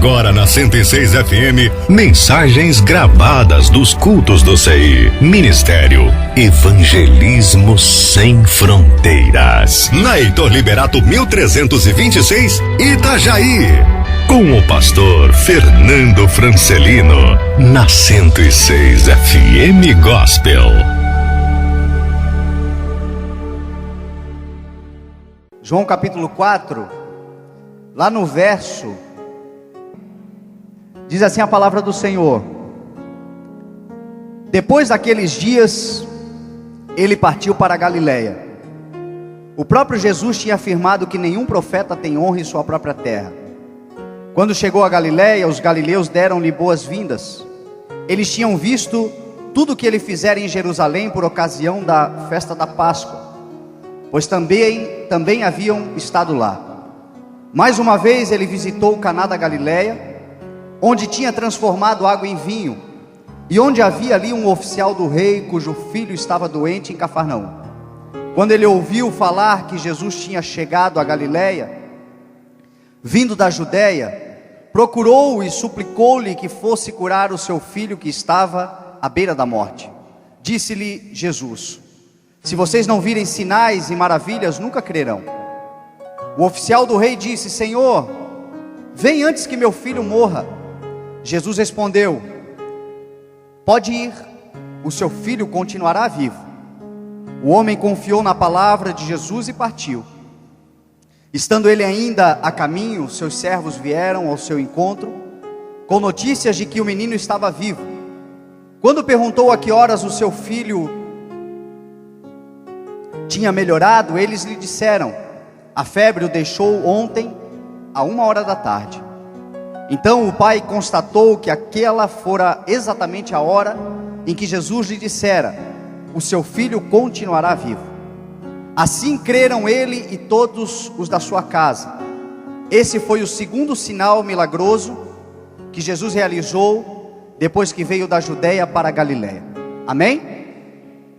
agora na 106 FM, mensagens gravadas dos cultos do CI. Ministério Evangelismo Sem Fronteiras. Na Heitor Liberato 1326, Itajaí. Com o pastor Fernando Francelino, na 106 FM Gospel. João capítulo 4, lá no verso, diz assim a palavra do Senhor: depois daqueles dias, ele partiu para a Galileia. O próprio Jesus tinha afirmado que nenhum profeta tem honra em sua própria terra. Quando chegou a Galileia, os galileus deram-lhe boas-vindas. Eles tinham visto tudo o que ele fizera em Jerusalém por ocasião da festa da Páscoa, pois também haviam estado lá. Mais uma vez ele visitou Caná da Galileia, onde tinha transformado água em vinho, e onde havia ali um oficial do rei, cujo filho estava doente em Cafarnaum. Quando ele ouviu falar que Jesus tinha chegado a Galileia, vindo da Judeia, procurou-o e suplicou-lhe que fosse curar o seu filho que estava à beira da morte. Disse-lhe Jesus: se vocês não virem sinais e maravilhas, nunca crerão. O oficial do rei disse: Senhor, vem antes que meu filho morra. Jesus respondeu: pode ir, o seu filho continuará vivo. O homem confiou na palavra de Jesus e partiu. Estando ele ainda a caminho, seus servos vieram ao seu encontro, com notícias de que o menino estava vivo. Quando perguntou a que horas o seu filho tinha melhorado, eles lhe disseram: a febre o deixou ontem, à 1h da tarde. Então o pai constatou que aquela fora exatamente a hora em que Jesus lhe dissera: o seu filho continuará vivo. Assim creram ele e todos os da sua casa. Esse foi o segundo sinal milagroso que Jesus realizou depois que veio da Judeia para a Galileia. Amém?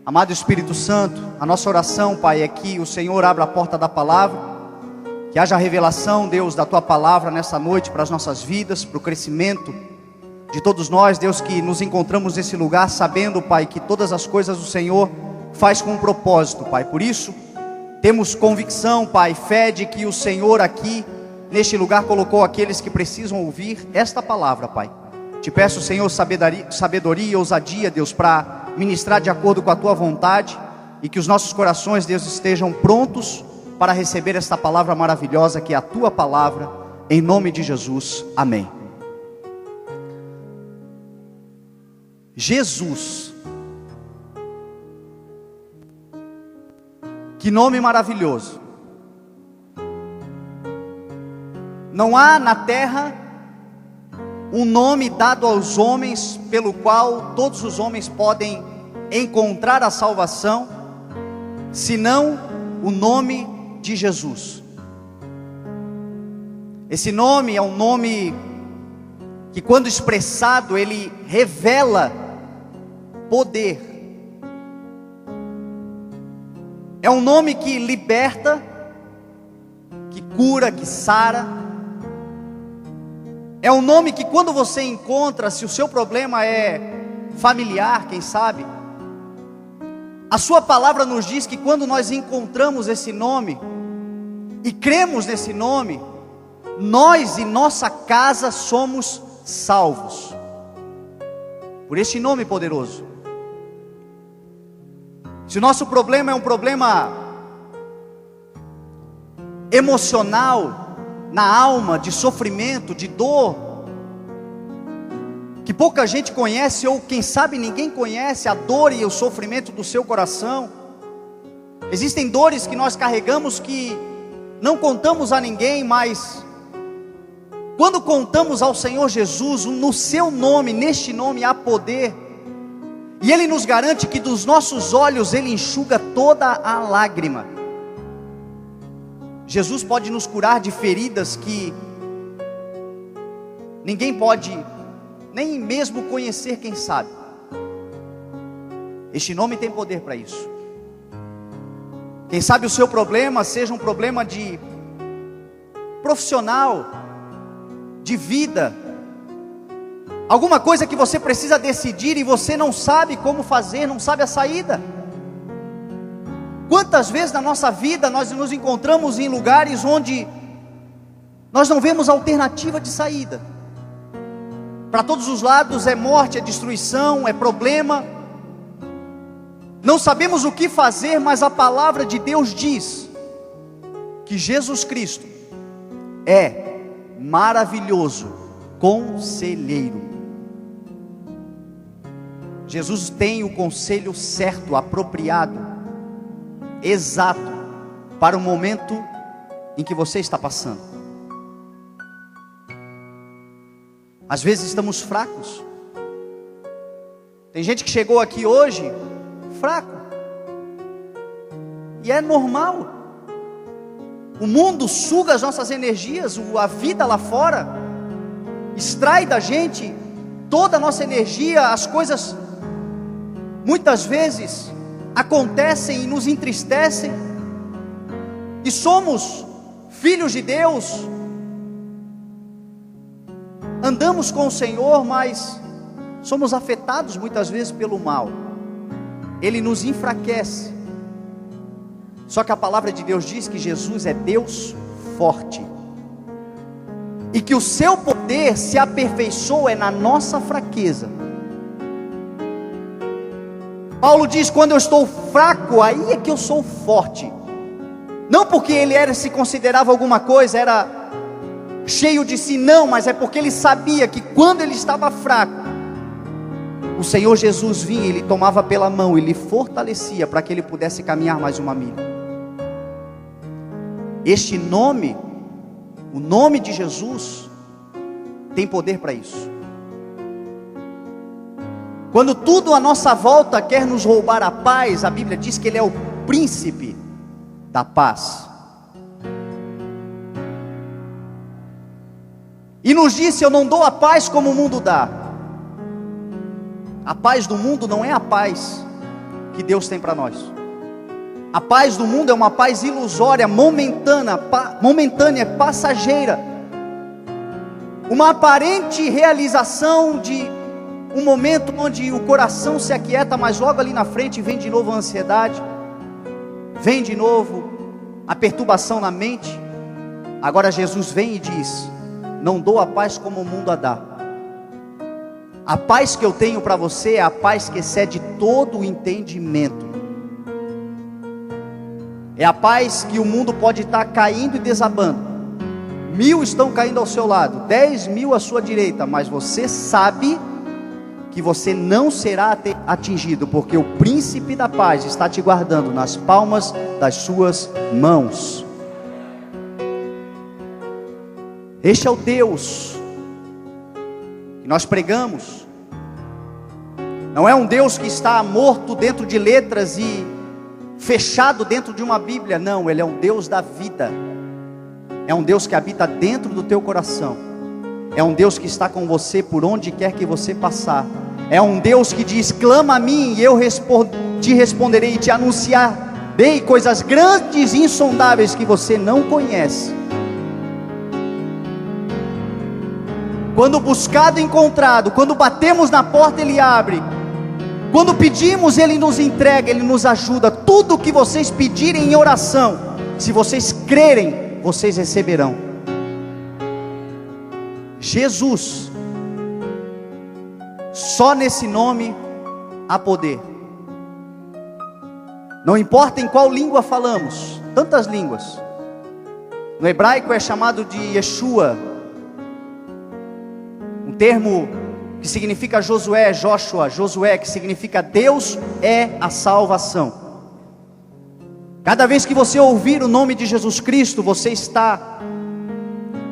Amado Espírito Santo, a nossa oração, Pai, é que o Senhor abra a porta da palavra, que haja revelação, Deus, da Tua palavra nessa noite para as nossas vidas, para o crescimento de todos nós, Deus, que nos encontramos nesse lugar, sabendo, Pai, que todas as coisas o Senhor faz com um propósito, Pai. Por isso, temos convicção, Pai, fé de que o Senhor aqui, neste lugar, colocou aqueles que precisam ouvir esta palavra, Pai. Te peço, Senhor, sabedoria e ousadia, Deus, para ministrar de acordo com a Tua vontade, e que os nossos corações, Deus, estejam prontos para receber esta palavra maravilhosa que é a Tua palavra, em nome de Jesus, amém. Jesus, que nome maravilhoso. Não há na terra um nome dado aos homens pelo qual todos os homens podem encontrar a salvação, senão o nome de Jesus. Esse nome é um nome que, quando expressado, ele revela poder. É um nome que liberta, que cura, que sara. É um nome que, quando você encontra, se o seu problema é familiar, quem sabe, a sua palavra nos diz que quando nós encontramos esse nome e cremos nesse nome, nós e nossa casa somos salvos por este nome poderoso. Se o nosso problema é um problema emocional, na alma, de sofrimento, de dor, que pouca gente conhece, ou quem sabe ninguém conhece a dor e o sofrimento do seu coração. Existem dores que nós carregamos que não contamos a ninguém, mas quando contamos ao Senhor Jesus, no seu nome, neste nome há poder, e Ele nos garante que dos nossos olhos Ele enxuga toda a lágrima. Jesus pode nos curar de feridas que ninguém pode nem mesmo conhecer, quem sabe. Este nome tem poder para isso. Quem sabe o seu problema seja um problema de profissional, de vida, alguma coisa que você precisa decidir e você não sabe como fazer, não sabe a saída. Quantas vezes na nossa vida nós nos encontramos em lugares onde nós não vemos alternativa de saída? Para todos os lados é morte, é destruição, é problema. Não sabemos o que fazer, mas a palavra de Deus diz que Jesus Cristo é maravilhoso conselheiro. Jesus tem o conselho certo, apropriado, exato para o momento em que você está passando. Às vezes estamos fracos. Tem gente que chegou aqui hoje fraco, e é normal. O mundo suga as nossas energias, a vida lá fora extrai da gente toda a nossa energia. As coisas muitas vezes acontecem e nos entristecem, e somos filhos de Deus, andamos com o Senhor, mas somos afetados muitas vezes pelo mal. Ele nos enfraquece. Só que a palavra de Deus diz que Jesus é Deus forte, e que o seu poder se aperfeiçoa na nossa fraqueza. Paulo diz: quando eu estou fraco, aí é que eu sou forte. Não porque ele se considerava alguma coisa, era cheio de si, não, mas é porque ele sabia que quando ele estava fraco, o Senhor Jesus vinha, ele tomava pela mão, ele fortalecia para que ele pudesse caminhar mais uma milha. Este nome, o nome de Jesus, tem poder para isso. Quando tudo à nossa volta quer nos roubar a paz, a Bíblia diz que ele é o príncipe da paz. E nos disse: eu não dou a paz como o mundo dá. A paz do mundo não é a paz que Deus tem para nós. A paz do mundo é uma paz ilusória, momentânea, passageira. Uma aparente realização de um momento onde o coração se aquieta, mas logo ali na frente vem de novo a ansiedade, vem de novo a perturbação na mente. Agora Jesus vem e diz: não dou a paz como o mundo a dá. A paz que eu tenho para você é a paz que excede todo o entendimento. É a paz que o mundo pode estar caindo e desabando. 1000 estão caindo ao seu lado, 10.000 à sua direita, mas você sabe que você não será atingido, porque o príncipe da paz está te guardando nas palmas das suas mãos. Este é o Deus que nós pregamos. Não é um Deus que está morto dentro de letras e fechado dentro de uma Bíblia. Não, Ele é um Deus da vida. É um Deus que habita dentro do teu coração. É um Deus que está com você por onde quer que você passar. É um Deus que diz: clama a mim e eu te responderei, e te anunciarei coisas grandes e insondáveis que você não conhece. Quando buscado, encontrado. Quando batemos na porta, Ele abre. Quando pedimos, Ele nos entrega, Ele nos ajuda. Tudo o que vocês pedirem em oração, se vocês crerem, vocês receberão. Jesus, só nesse nome há poder. Não importa em qual língua falamos, tantas línguas. No hebraico é chamado de Yeshua, um termo que significa Josué, Josué, que significa Deus é a salvação. Cada vez que você ouvir o nome de Jesus Cristo, você está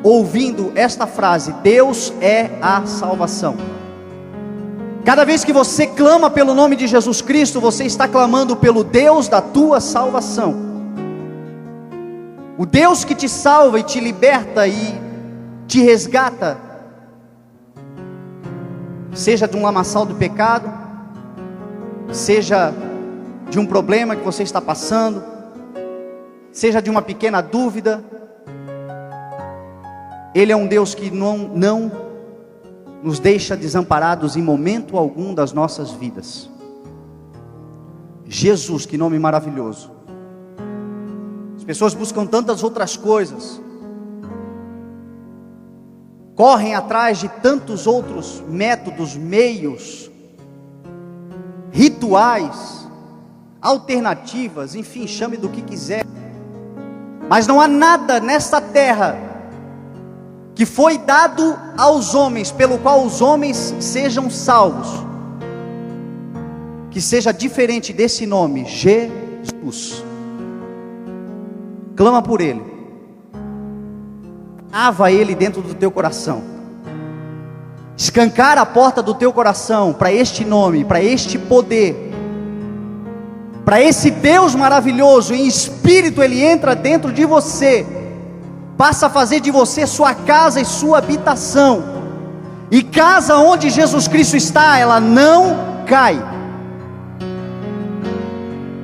ouvindo esta frase: Deus é a salvação. Cada vez que você clama pelo nome de Jesus Cristo, você está clamando pelo Deus da tua salvação. O Deus que te salva e te liberta e te resgata, seja de um lamaçal do pecado, seja de um problema que você está passando, seja de uma pequena dúvida. Ele é um Deus que não nos deixa desamparados em momento algum das nossas vidas. Jesus, que nome maravilhoso. As pessoas buscam tantas outras coisas, correm atrás de tantos outros métodos, meios, rituais, alternativas, enfim, chame do que quiser. Mas não há nada nesta terra que foi dado aos homens, pelo qual os homens sejam salvos, que seja diferente desse nome, Jesus. Clama por Ele, ava Ele dentro do teu coração, escancar a porta do teu coração para este nome, para este poder, para esse Deus maravilhoso. Em espírito Ele entra dentro de você, passa a fazer de você sua casa e sua habitação, e casa onde Jesus Cristo está, ela não cai.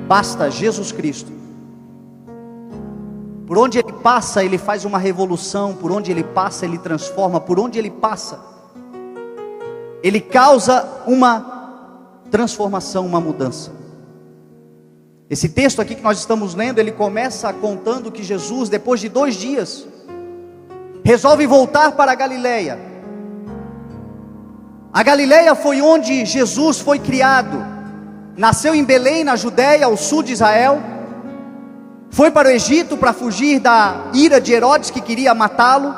Basta Jesus Cristo. Por onde Ele passa, Ele faz uma revolução. Por onde Ele passa, Ele transforma. Por onde Ele passa, Ele causa uma transformação, uma mudança. Esse texto aqui que nós estamos lendo, ele começa contando que Jesus, depois de 2 dias, resolve voltar para a Galileia. A Galileia foi onde Jesus foi criado. Nasceu em Belém, na Judéia, ao sul de Israel. Foi para o Egito para fugir da ira de Herodes, que queria matá-lo.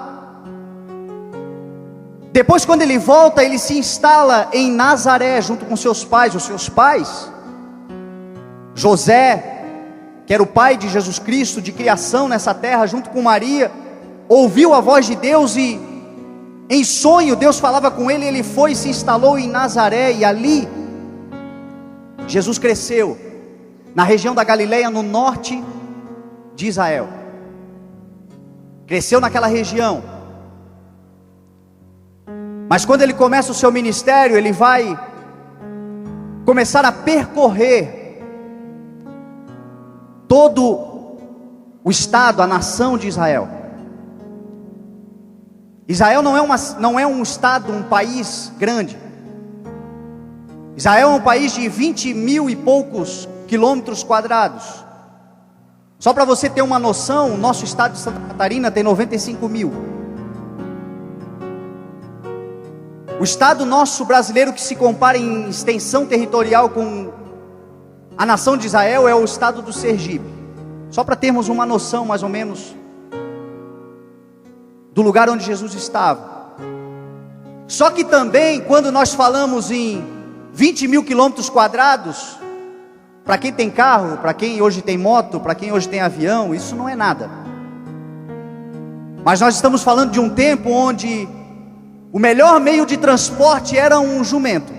Depois, quando ele volta, ele se instala em Nazaré, junto com seus pais. Os seus pais, José, que era o pai de Jesus Cristo, de criação nessa terra, junto com Maria, ouviu a voz de Deus e em sonho Deus falava com ele. Ele foi e se instalou em Nazaré, e ali Jesus cresceu, na região da Galileia, no norte de Israel. Cresceu naquela região. Mas quando ele começa o seu ministério, ele vai começar a percorrer todo o estado, a nação de Israel. Israel não é um estado, um país grande. Israel é um país de 20 mil e poucos quilômetros quadrados. Só para você ter uma noção, o nosso estado de Santa Catarina tem 95 mil. O estado nosso brasileiro, que se compara em extensão territorial com a nação de Israel, é o estado do Sergipe. Só para termos uma noção mais ou menos do lugar onde Jesus estava. Só que também, quando nós falamos em 20 mil quilômetros quadrados, para quem tem carro, para quem hoje tem moto, para quem hoje tem avião, isso não é nada. Mas nós estamos falando de um tempo onde o melhor meio de transporte era um jumento.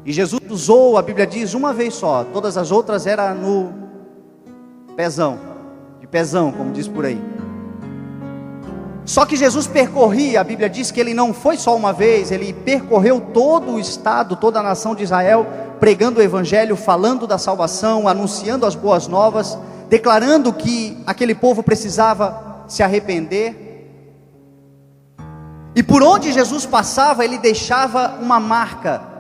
E Jesus usou, a Bíblia diz, uma vez só. Todas as outras eram no pezão, de pezão, como diz por aí. Só que Jesus percorria, a Bíblia diz que ele não foi só uma vez, ele percorreu todo o estado, toda a nação de Israel, pregando o evangelho, falando da salvação, anunciando as boas novas, declarando que aquele povo precisava se arrepender. E por onde Jesus passava, ele deixava uma marca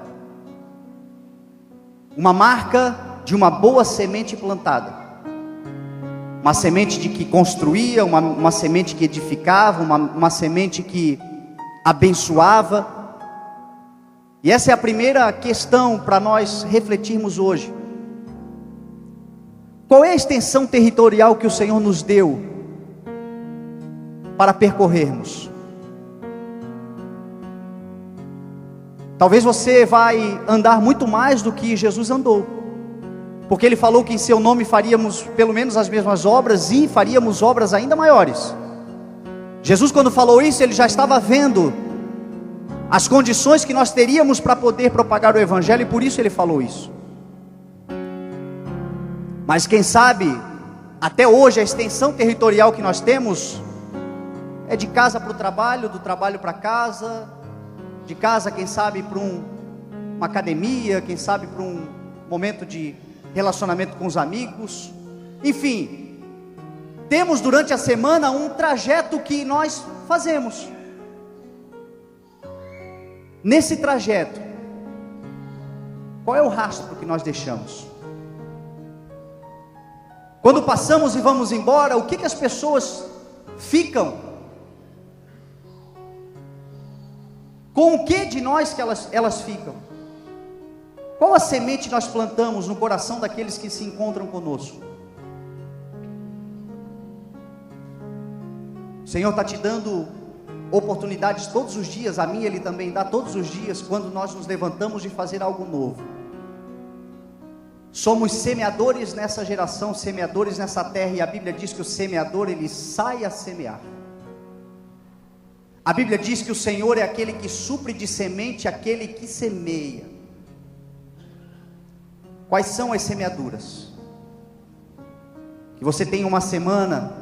de uma boa semente plantada. Uma semente de que construía, uma semente que edificava, uma semente que abençoava. E essa é a primeira questão para nós refletirmos hoje. Qual é a extensão territorial que o Senhor nos deu para percorrermos? Talvez você vai andar muito mais do que Jesus andou, porque Ele falou que em seu nome faríamos pelo menos as mesmas obras, e faríamos obras ainda maiores. Jesus, quando falou isso, Ele já estava vendo as condições que nós teríamos para poder propagar o Evangelho, e por isso Ele falou isso. Mas quem sabe, até hoje a extensão territorial que nós temos é de casa para o trabalho, do trabalho para casa, de casa, quem sabe, para uma academia, quem sabe para um momento de relacionamento com os amigos. Enfim, temos durante a semana um trajeto que nós fazemos. Nesse trajeto, qual é o rastro que nós deixamos? Quando passamos e vamos embora, o que as pessoas ficam? Com o que de nós que elas ficam? Qual a semente nós plantamos no coração daqueles que se encontram conosco? O Senhor está te dando oportunidades todos os dias, a mim Ele também dá todos os dias, quando nós nos levantamos de fazer algo novo. Somos semeadores nessa geração, semeadores nessa terra, e a Bíblia diz que o semeador, ele sai a semear. A Bíblia diz que o Senhor é aquele que supre de semente aquele que semeia. Quais são as semeaduras? Que você tenha uma semana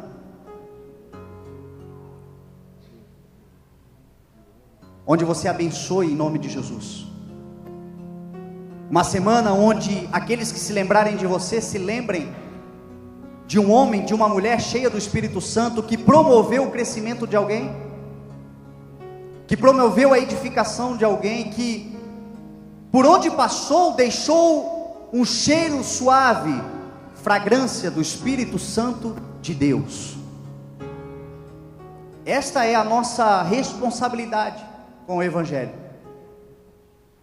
onde você abençoe em nome de Jesus. Uma semana onde aqueles que se lembrarem de você, se lembrem de um homem, de uma mulher cheia do Espírito Santo, que promoveu o crescimento de alguém, que promoveu a edificação de alguém, que por onde passou deixou um cheiro suave, fragrância do Espírito Santo de Deus. Esta é a nossa responsabilidade com o Evangelho.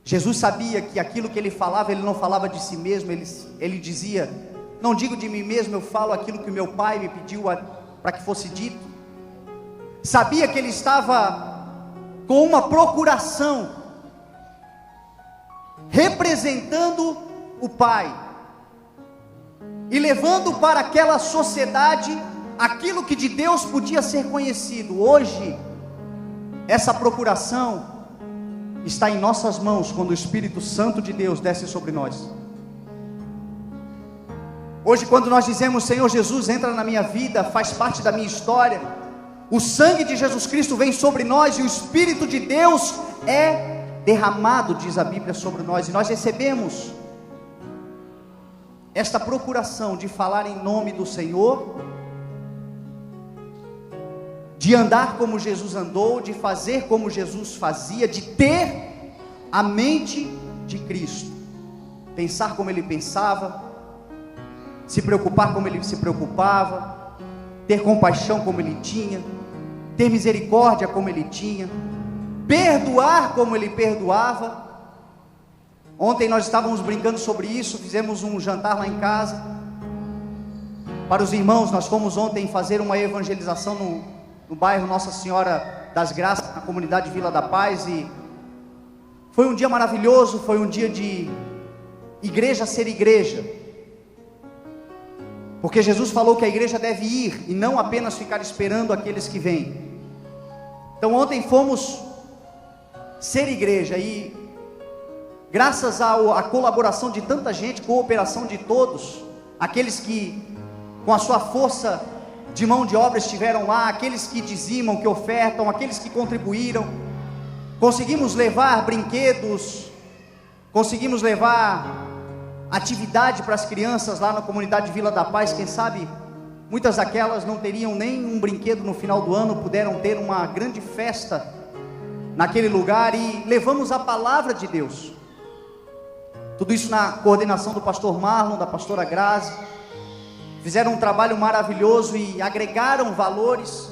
Jesus sabia que aquilo que ele falava, ele não falava de si mesmo, ele dizia: não digo de mim mesmo, eu falo aquilo que o meu Pai me pediu para que fosse dito. Sabia que ele estava com uma procuração, representando o Pai, e levando para aquela sociedade aquilo que de Deus podia ser conhecido. Hoje, essa procuração está em nossas mãos, quando o Espírito Santo de Deus desce sobre nós. Hoje, quando nós dizemos: Senhor Jesus, entra na minha vida, faz parte da minha história, o sangue de Jesus Cristo vem sobre nós, e o Espírito de Deus é derramado, diz a Bíblia, sobre nós, e nós recebemos esta procuração de falar em nome do Senhor, de andar como Jesus andou, de fazer como Jesus fazia, de ter a mente de Cristo, pensar como Ele pensava, se preocupar como Ele se preocupava, ter compaixão como Ele tinha, ter misericórdia como Ele tinha, perdoar como Ele perdoava. Ontem nós estávamos brincando sobre isso, fizemos um jantar lá em casa, para os irmãos. Nós fomos ontem fazer uma evangelização no bairro Nossa Senhora das Graças, na comunidade Vila da Paz, e foi um dia maravilhoso, foi um dia de igreja ser igreja, porque Jesus falou que a igreja deve ir, e não apenas ficar esperando aqueles que vêm. Então ontem fomos ser igreja, e graças à colaboração de tanta gente, cooperação de todos, aqueles que com a sua força de mão de obra estiveram lá, aqueles que dizimam, que ofertam, aqueles que contribuíram, conseguimos levar brinquedos, conseguimos levar atividade para as crianças lá na comunidade Vila da Paz. Quem sabe muitas daquelas não teriam nem um brinquedo no final do ano, puderam ter uma grande festa naquele lugar, e levamos a palavra de Deus, tudo isso na coordenação do pastor Marlon, da pastora Grazi. Fizeram um trabalho maravilhoso e agregaram valores,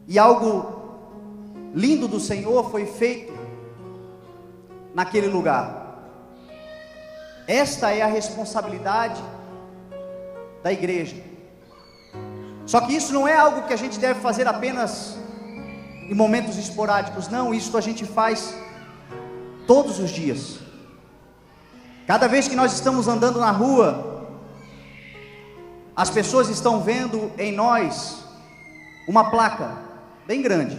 e algo lindo do Senhor foi feito naquele lugar. Esta é a responsabilidade da igreja. Só que isso não é algo que a gente deve fazer apenas em momentos esporádicos, não, isso a gente faz todos os dias. Cada vez que nós estamos andando na rua, as pessoas estão vendo em nós uma placa bem grande.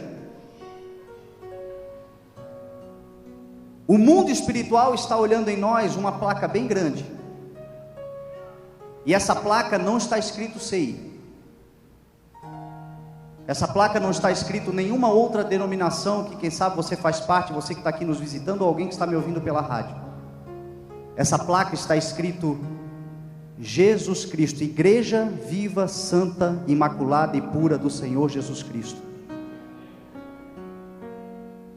O mundo espiritual está olhando em nós uma placa bem grande, e essa placa não está escrito CI, essa placa não está escrito nenhuma outra denominação que quem sabe você faz parte, você que está aqui nos visitando, ou alguém que está me ouvindo pela rádio. Essa placa está escrito Jesus Cristo, igreja viva, santa, imaculada e pura do Senhor Jesus Cristo.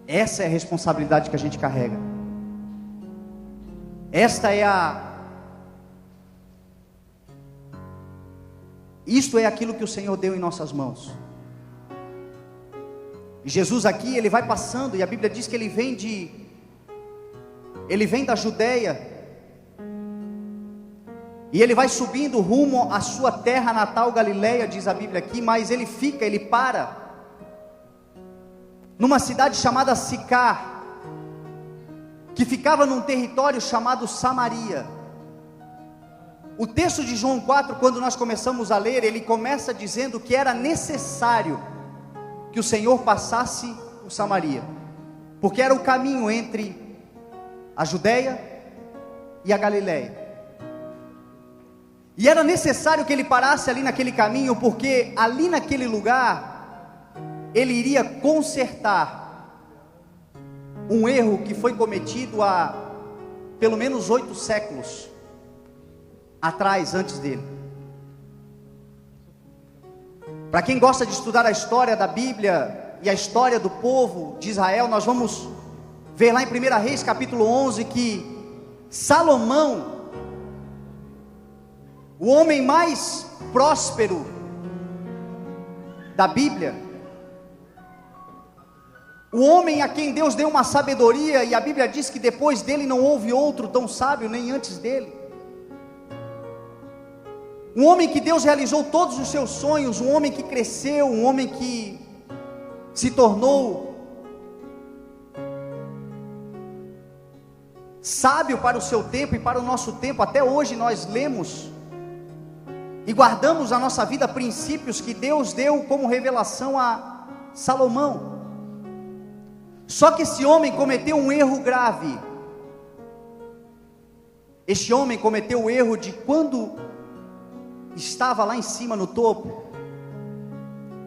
Essa é a responsabilidade que a gente carrega. Isto é aquilo que o Senhor deu em nossas mãos. E Jesus aqui, ele vai passando, e a Bíblia diz que ele vem da Judeia, e ele vai subindo rumo à sua terra natal, Galileia, diz a Bíblia aqui, mas ele para numa cidade chamada Sicar, que ficava num território chamado Samaria. O texto de João 4, quando nós começamos a ler, ele começa dizendo que era necessário que o Senhor passasse por Samaria, porque era o caminho entre a Judeia e a Galileia, e era necessário que ele parasse ali naquele caminho, porque ali naquele lugar, ele iria consertar um erro que foi cometido há pelo menos 8 séculos atrás, antes dele. Para quem gosta de estudar a história da Bíblia e a história do povo de Israel, nós vamos ver lá em 1 Reis capítulo 11 que Salomão, o homem mais próspero da Bíblia, o homem a quem Deus deu uma sabedoria, e a Bíblia diz que depois dele não houve outro tão sábio, nem antes dele. Um homem que Deus realizou todos os seus sonhos, um homem que cresceu, um homem que se tornou sábio para o seu tempo e para o nosso tempo. Até hoje nós lemos e guardamos na nossa vida princípios que Deus deu como revelação a Salomão. Só que esse homem cometeu um erro grave. Este homem cometeu o erro de, quando estava lá em cima no topo,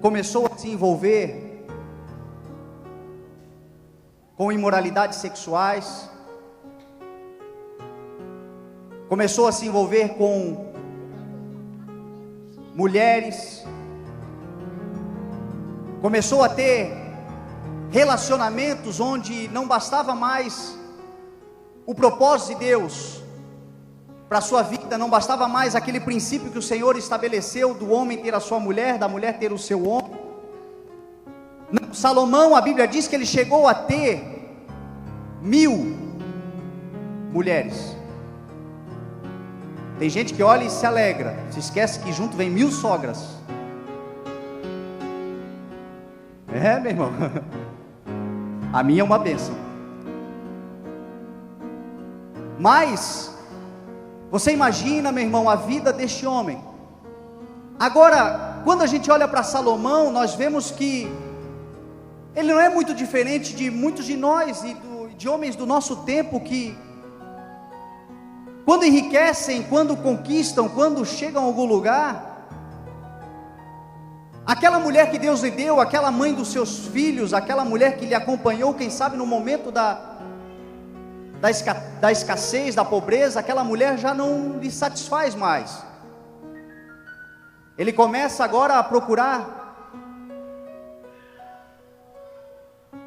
começou a se envolver com imoralidades sexuais, começou a se envolver com mulheres, começou a ter relacionamentos onde não bastava mais o propósito de Deus para a sua vida, não bastava mais aquele princípio que o Senhor estabeleceu do homem ter a sua mulher, da mulher ter o seu homem. Salomão, a Bíblia diz que ele chegou a ter 1000 mulheres. Tem gente que olha e se alegra, se esquece que junto vem 1000 sogras. Meu irmão, a minha é uma bênção. Mas você imagina, meu irmão, a vida deste homem. Agora, quando a gente olha para Salomão, nós vemos que ele não é muito diferente de muitos de nós e de homens do nosso tempo, que quando enriquecem, quando conquistam, quando chegam a algum lugar, aquela mulher que Deus lhe deu, aquela mãe dos seus filhos, aquela mulher que lhe acompanhou, quem sabe no momento da escassez, da pobreza, aquela mulher já não lhe satisfaz mais. Ele começa agora a procurar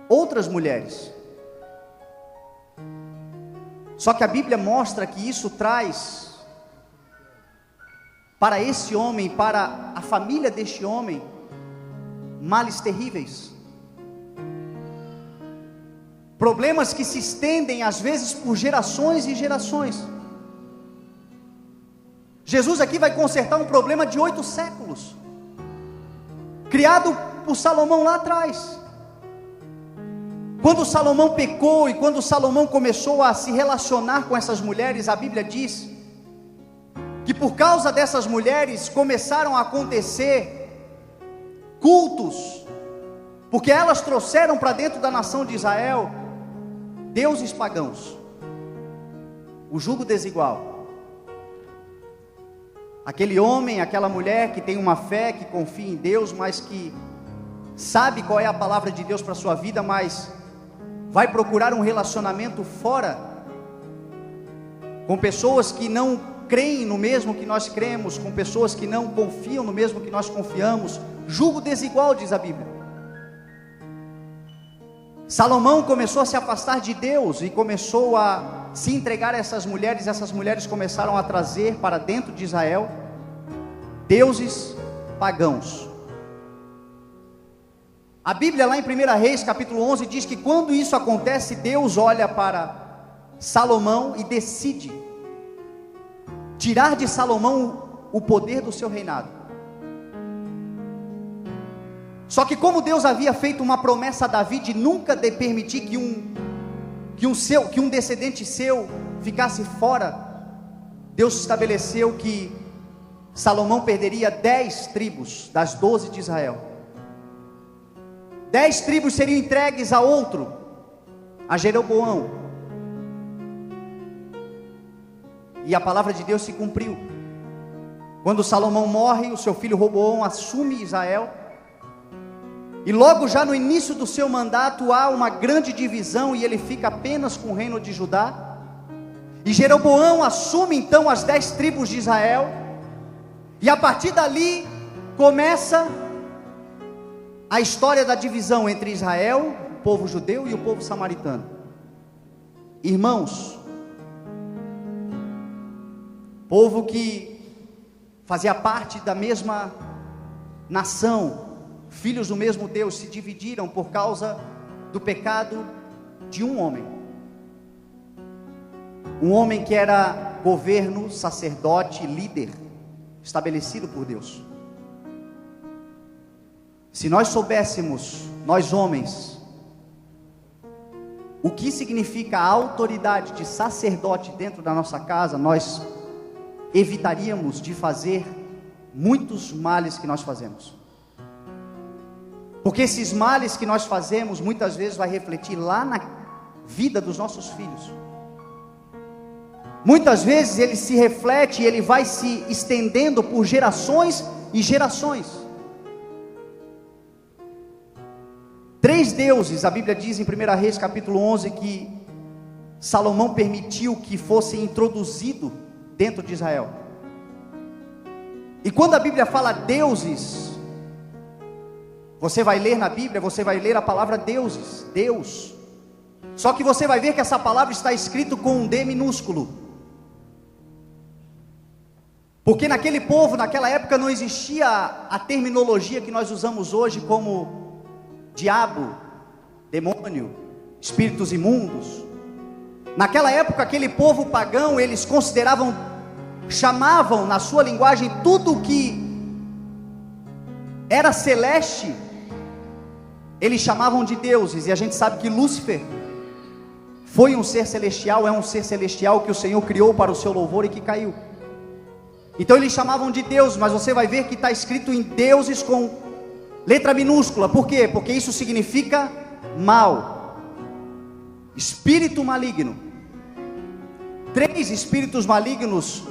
outras mulheres. Só que a Bíblia mostra que isso traz para esse homem, para a família deste homem, males terríveis. Problemas que se estendem às vezes por gerações e gerações. Jesus aqui vai consertar um problema de 8 séculos, criado por Salomão lá atrás. Quando Salomão pecou e quando Salomão começou a se relacionar com essas mulheres, a Bíblia diz que por causa dessas mulheres começaram a acontecer cultos, porque elas trouxeram para dentro da nação de Israel deuses pagãos, o jugo desigual. Aquele homem, aquela mulher que tem uma fé, que confia em Deus, mas que sabe qual é a palavra de Deus para a sua vida, mas vai procurar um relacionamento fora, com pessoas que não creem no mesmo que nós cremos, com pessoas que não confiam no mesmo que nós confiamos. Julgo desigual, diz a Bíblia. Salomão começou a se afastar de Deus e começou a se entregar a essas mulheres começaram a trazer para dentro de Israel deuses pagãos. A Bíblia lá em 1 Reis capítulo 11 diz que quando isso acontece, Deus olha para Salomão e decide tirar de Salomão o poder do seu reinado. Só que como Deus havia feito uma promessa a Davi de nunca permitir que um descendente seu ficasse fora, Deus estabeleceu que Salomão perderia 10 tribos das 12 de Israel. 10 tribos seriam entregues a outro, a Jeroboão. E a palavra de Deus se cumpriu. Quando Salomão morre, o seu filho Roboão assume Israel. E logo já no início do seu mandato há uma grande divisão e ele fica apenas com o reino de Judá. E Jeroboão assume então as 10 tribos de Israel. E a partir dali começa a história da divisão entre Israel, o povo judeu, e o povo samaritano. Irmãos, povo que fazia parte da mesma nação, filhos do mesmo Deus, se dividiram por causa do pecado de um homem. Um homem que era governo, sacerdote, líder, estabelecido por Deus. Se nós soubéssemos, nós homens, o que significa a autoridade de sacerdote dentro da nossa casa, nós evitaríamos de fazer muitos males que nós fazemos. Porque esses males que nós fazemos, muitas vezes vai refletir lá na vida dos nossos filhos. Muitas vezes ele se reflete e ele vai se estendendo por gerações e gerações. 3 deuses, a Bíblia diz em 1 Reis capítulo 11 que Salomão permitiu que fosse introduzido dentro de Israel. E quando a Bíblia fala deuses, você vai ler na Bíblia, você vai ler a palavra deuses, Deus. Só que você vai ver que essa palavra está escrito com um D minúsculo. Porque naquele povo, naquela época, não existia a terminologia que nós usamos hoje como diabo, demônio, espíritos imundos. Naquela época, aquele povo pagão, eles consideravam, chamavam na sua linguagem tudo que era celeste, eles chamavam de deuses. E a gente sabe que Lúcifer foi um ser celestial, é um ser celestial que o Senhor criou para o seu louvor e que caiu. Então eles chamavam de Deus, mas você vai ver que está escrito em deuses com letra minúscula. Por quê? Porque isso significa mal, espírito maligno. 3 espíritos malignos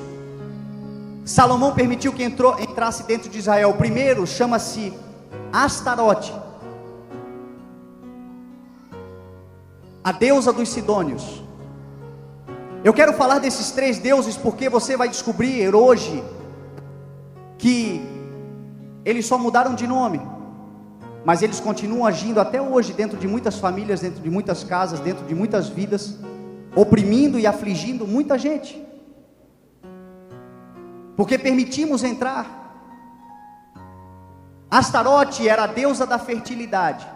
Salomão permitiu que entrasse dentro de Israel. O primeiro chama-se Astarote, a deusa dos sidônios. Eu quero falar desses 3 deuses porque você vai descobrir hoje que eles só mudaram de nome, mas eles continuam agindo até hoje dentro de muitas famílias, dentro de muitas casas, dentro de muitas vidas, oprimindo e afligindo muita gente, porque permitimos entrar. Astarote era a deusa da fertilidade,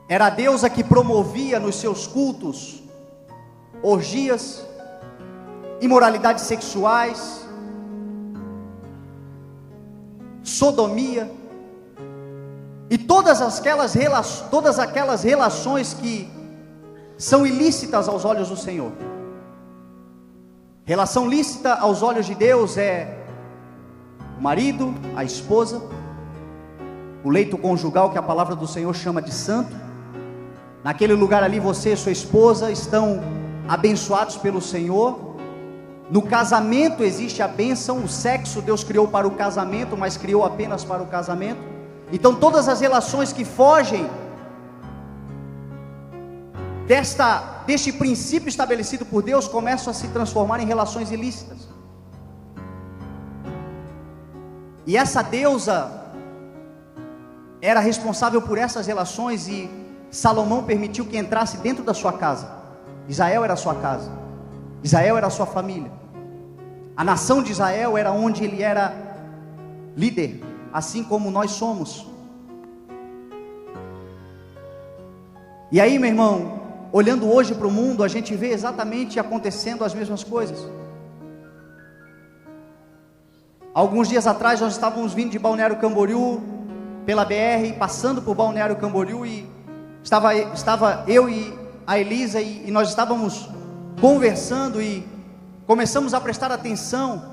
era a deusa que promovia nos seus cultos orgias, imoralidades sexuais, sodomia e todas aquelas relações que são ilícitas aos olhos do Senhor. Relação lícita aos olhos de Deus é o marido, a esposa, o leito conjugal que a palavra do Senhor chama de santo. Naquele lugar ali você e sua esposa estão abençoados pelo Senhor. No casamento existe a bênção. O sexo Deus criou para o casamento, mas criou apenas para o casamento. Então todas as relações que fogem deste princípio estabelecido por Deus começam a se transformar em relações ilícitas. E essa deusa era responsável por essas relações, e Salomão permitiu que entrasse dentro da sua casa. Israel era a sua casa, Israel era a sua família. A nação de Israel era onde ele era líder, assim como nós somos. E aí, meu irmão, olhando hoje para o mundo, a gente vê exatamente acontecendo as mesmas coisas. Alguns dias atrás nós estávamos vindo de Balneário Camboriú, pela BR, passando por Balneário Camboriú, e estava eu e a Elisa, e nós estávamos conversando, e começamos a prestar atenção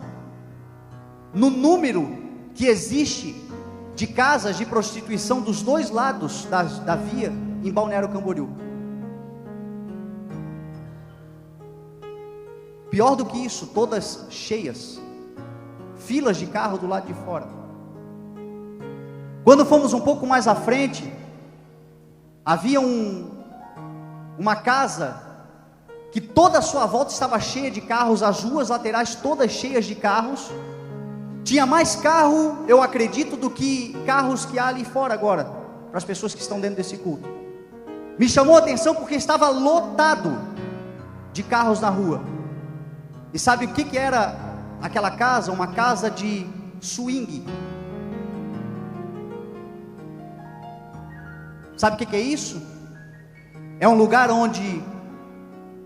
no número que existe de casas de prostituição dos dois lados da via em Balneário Camboriú. Pior do que isso, todas cheias, filas de carro do lado de fora. Quando fomos um pouco mais à frente, havia uma casa que toda a sua volta estava cheia de carros, as ruas laterais todas cheias de carros. Tinha mais carro, eu acredito, do que carros que há ali fora agora, para as pessoas que estão dentro desse culto. Me chamou a atenção porque estava lotado de carros na rua. E sabe o que era aquela casa? Uma casa de swing. Sabe o que é isso? É um lugar onde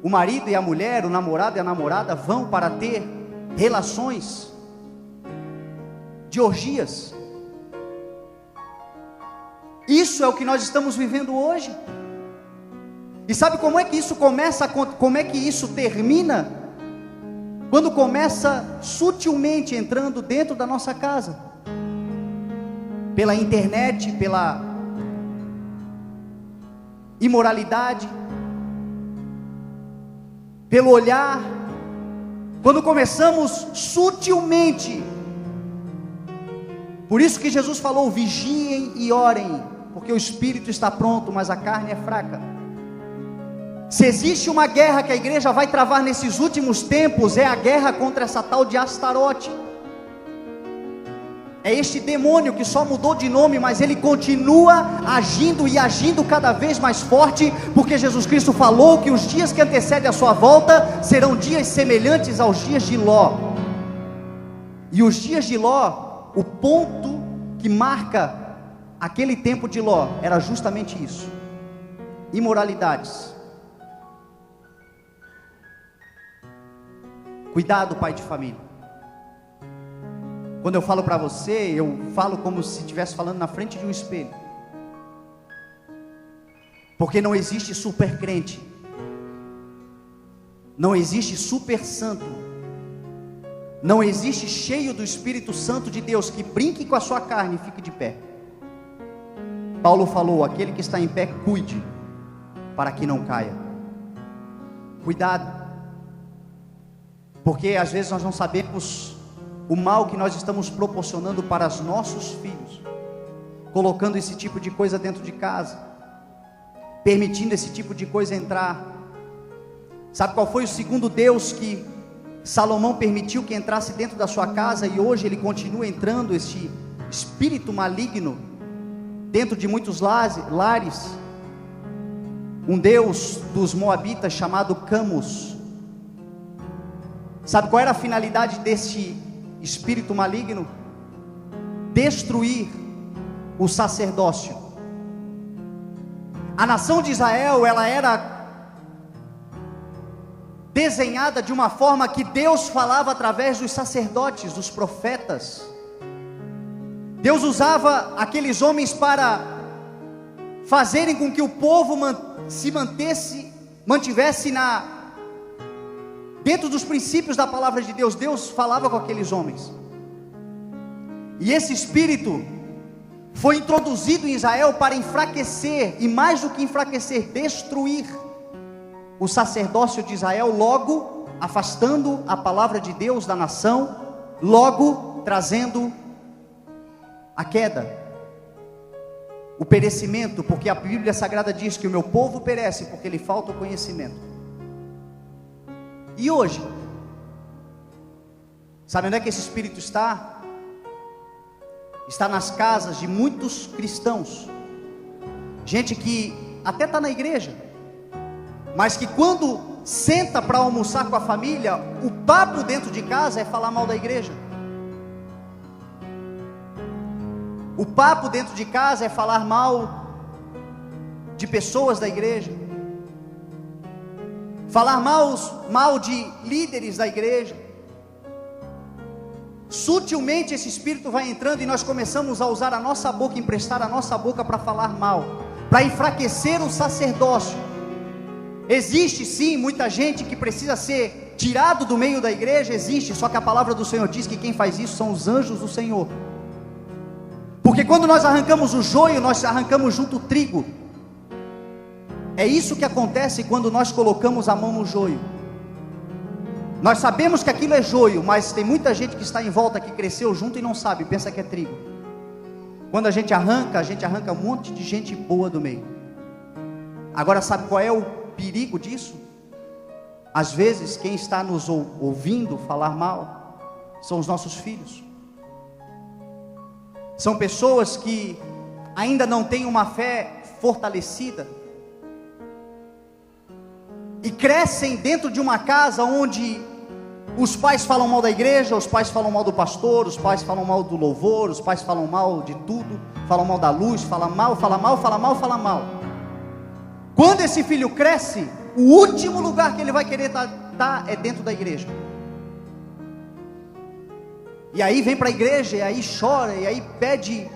o marido e a mulher, o namorado e a namorada vão para ter relações de orgias. Isso é o que nós estamos vivendo hoje. E sabe como é que isso começa, como é que isso termina? Quando começa sutilmente entrando dentro da nossa casa, pela internet, pela imoralidade, pelo olhar. Quando começamos sutilmente. Por isso que Jesus falou: vigiem e orem, porque o espírito está pronto, mas a carne é fraca. Se existe uma guerra que a igreja vai travar nesses últimos tempos, é a guerra contra essa tal de Astarote. É este demônio que só mudou de nome, mas ele continua agindo e agindo cada vez mais forte, porque Jesus Cristo falou que os dias que antecedem a sua volta serão dias semelhantes aos dias de Ló. E os dias de Ló, o ponto que marca aquele tempo de Ló era justamente isso: imoralidades. Cuidado, pai de família. Quando eu falo para você, eu falo como se estivesse falando na frente de um espelho. Porque não existe super crente, não existe super santo, não existe cheio do Espírito Santo de Deus que brinque com a sua carne e fique de pé. Paulo falou: aquele que está em pé, cuide, para que não caia. Cuidado. Porque às vezes nós não sabemos o mal que nós estamos proporcionando para os nossos filhos, colocando esse tipo de coisa dentro de casa, permitindo esse tipo de coisa entrar. Sabe qual foi o segundo Deus que Salomão permitiu que entrasse dentro da sua casa, e hoje ele continua entrando, este espírito maligno, dentro de muitos lares? Um Deus dos Moabitas chamado Camus. Sabe qual era a finalidade deste espírito maligno? Destruir o sacerdócio. A nação de Israel, ela era desenhada de uma forma que Deus falava através dos sacerdotes, dos profetas. Deus usava aqueles homens para fazerem com que o povo se mantivesse dentro dos princípios da palavra de Deus. Deus falava com aqueles homens, e esse espírito foi introduzido em Israel para enfraquecer, e mais do que enfraquecer, destruir o sacerdócio de Israel, logo afastando a palavra de Deus da nação, logo trazendo a queda. o perecimento, porque a Bíblia Sagrada diz que o meu povo perece porque lhe falta o conhecimento. E hoje, sabe onde é que esse espírito está? Está nas casas de muitos cristãos, gente que até está na igreja, mas que quando senta para almoçar com a família, o papo dentro de casa é falar mal da igreja. O papo dentro de casa é falar mal de pessoas da igreja, falar mal de líderes da igreja. Sutilmente esse espírito vai entrando e nós começamos a usar a nossa boca, emprestar a nossa boca para falar mal, para enfraquecer o sacerdócio. Existe sim muita gente que precisa ser tirado do meio da igreja, existe, só que a palavra do Senhor diz que quem faz isso são os anjos do Senhor. Porque quando nós arrancamos o joio, nós arrancamos junto o trigo. É isso que acontece quando nós colocamos a mão no joio. Nós sabemos que aquilo é joio, mas tem muita gente que está em volta, que cresceu junto e não sabe, pensa que é trigo. Quando a gente arranca um monte de gente boa do meio. Agora sabe qual é o perigo disso? Às vezes quem está nos ouvindo falar mal são os nossos filhos. São pessoas que ainda não têm uma fé fortalecida e crescem dentro de uma casa onde os pais falam mal da igreja, os pais falam mal do pastor, os pais falam mal do louvor, os pais falam mal de tudo, falam mal da luz, falam mal. Quando esse filho cresce, o último lugar que ele vai querer estar é dentro da igreja. E aí vem para a igreja, e aí chora, e aí pede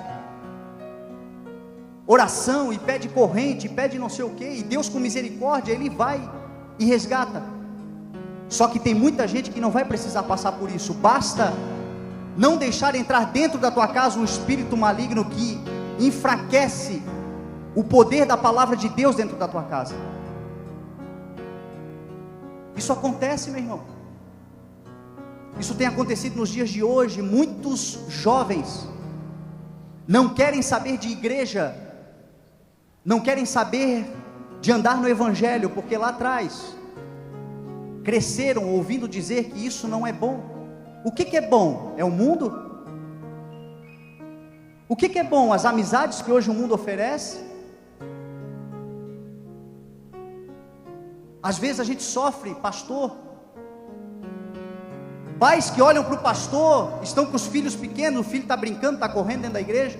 oração, e pede corrente, e pede não sei o que, e Deus com misericórdia, Ele vai e resgata. Só que tem muita gente que não vai precisar passar por isso, basta não deixar entrar dentro da tua casa um espírito maligno que enfraquece o poder da palavra de Deus dentro da tua casa. Isso acontece, meu irmão. Isso tem acontecido nos dias de hoje. Muitos jovens não querem saber de igreja, não querem saber de andar no evangelho, porque lá atrás cresceram ouvindo dizer que isso não é bom. O que é bom? É o mundo? O que é bom? As amizades que hoje o mundo oferece? Às vezes a gente sofre, pastor, pais que olham para o pastor, estão com os filhos pequenos, o filho está brincando, está correndo dentro da igreja,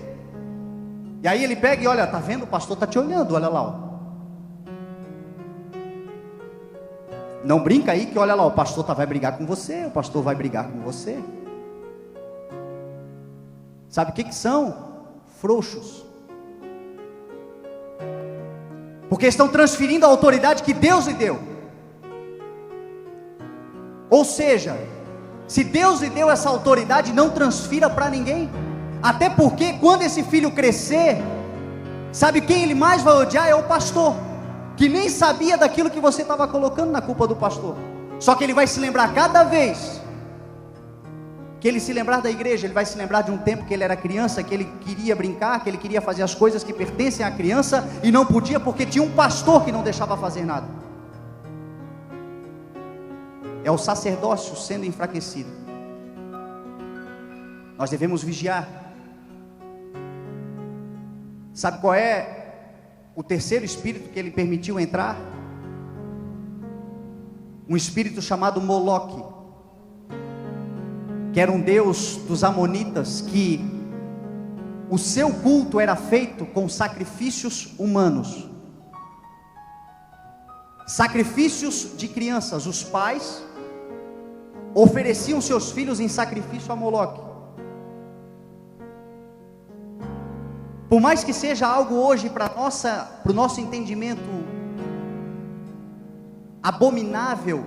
e aí ele pega e olha, está vendo, o pastor está te olhando, olha lá, ó. Não brinca aí que olha lá, o pastor vai brigar com você, o pastor vai brigar com você. Sabe o que são? Frouxos. Porque estão transferindo a autoridade que Deus lhe deu. Ou seja, se Deus lhe deu essa autoridade, não transfira para ninguém. Até porque quando esse filho crescer, sabe quem ele mais vai odiar? É o pastor, que nem sabia daquilo que você estava colocando na culpa do pastor. Só que ele vai se lembrar cada vez que ele se lembrar da igreja, ele vai se lembrar de um tempo que ele era criança, que ele queria brincar, que ele queria fazer as coisas que pertencem à criança e não podia porque tinha um pastor que não deixava fazer nada. É o sacerdócio sendo enfraquecido. Nós devemos vigiar. Sabe qual é o terceiro espírito que ele permitiu entrar? Um espírito chamado Moloque, que era um deus dos amonitas, que o seu culto era feito com sacrifícios humanos, sacrifícios de crianças. Os pais ofereciam seus filhos em sacrifício a Moloque. Por mais que seja algo hoje para o nosso entendimento abominável,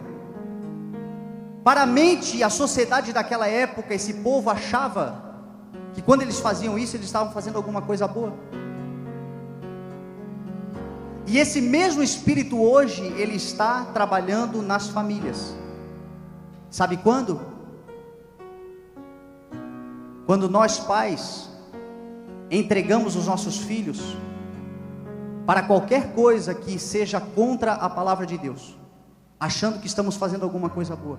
para a mente e a sociedade daquela época, esse povo achava que quando eles faziam isso, eles estavam fazendo alguma coisa boa. E esse mesmo espírito hoje, ele está trabalhando nas famílias. Sabe quando? Quando nós pais entregamos os nossos filhos para qualquer coisa que seja contra a palavra de Deus, achando que estamos fazendo alguma coisa boa.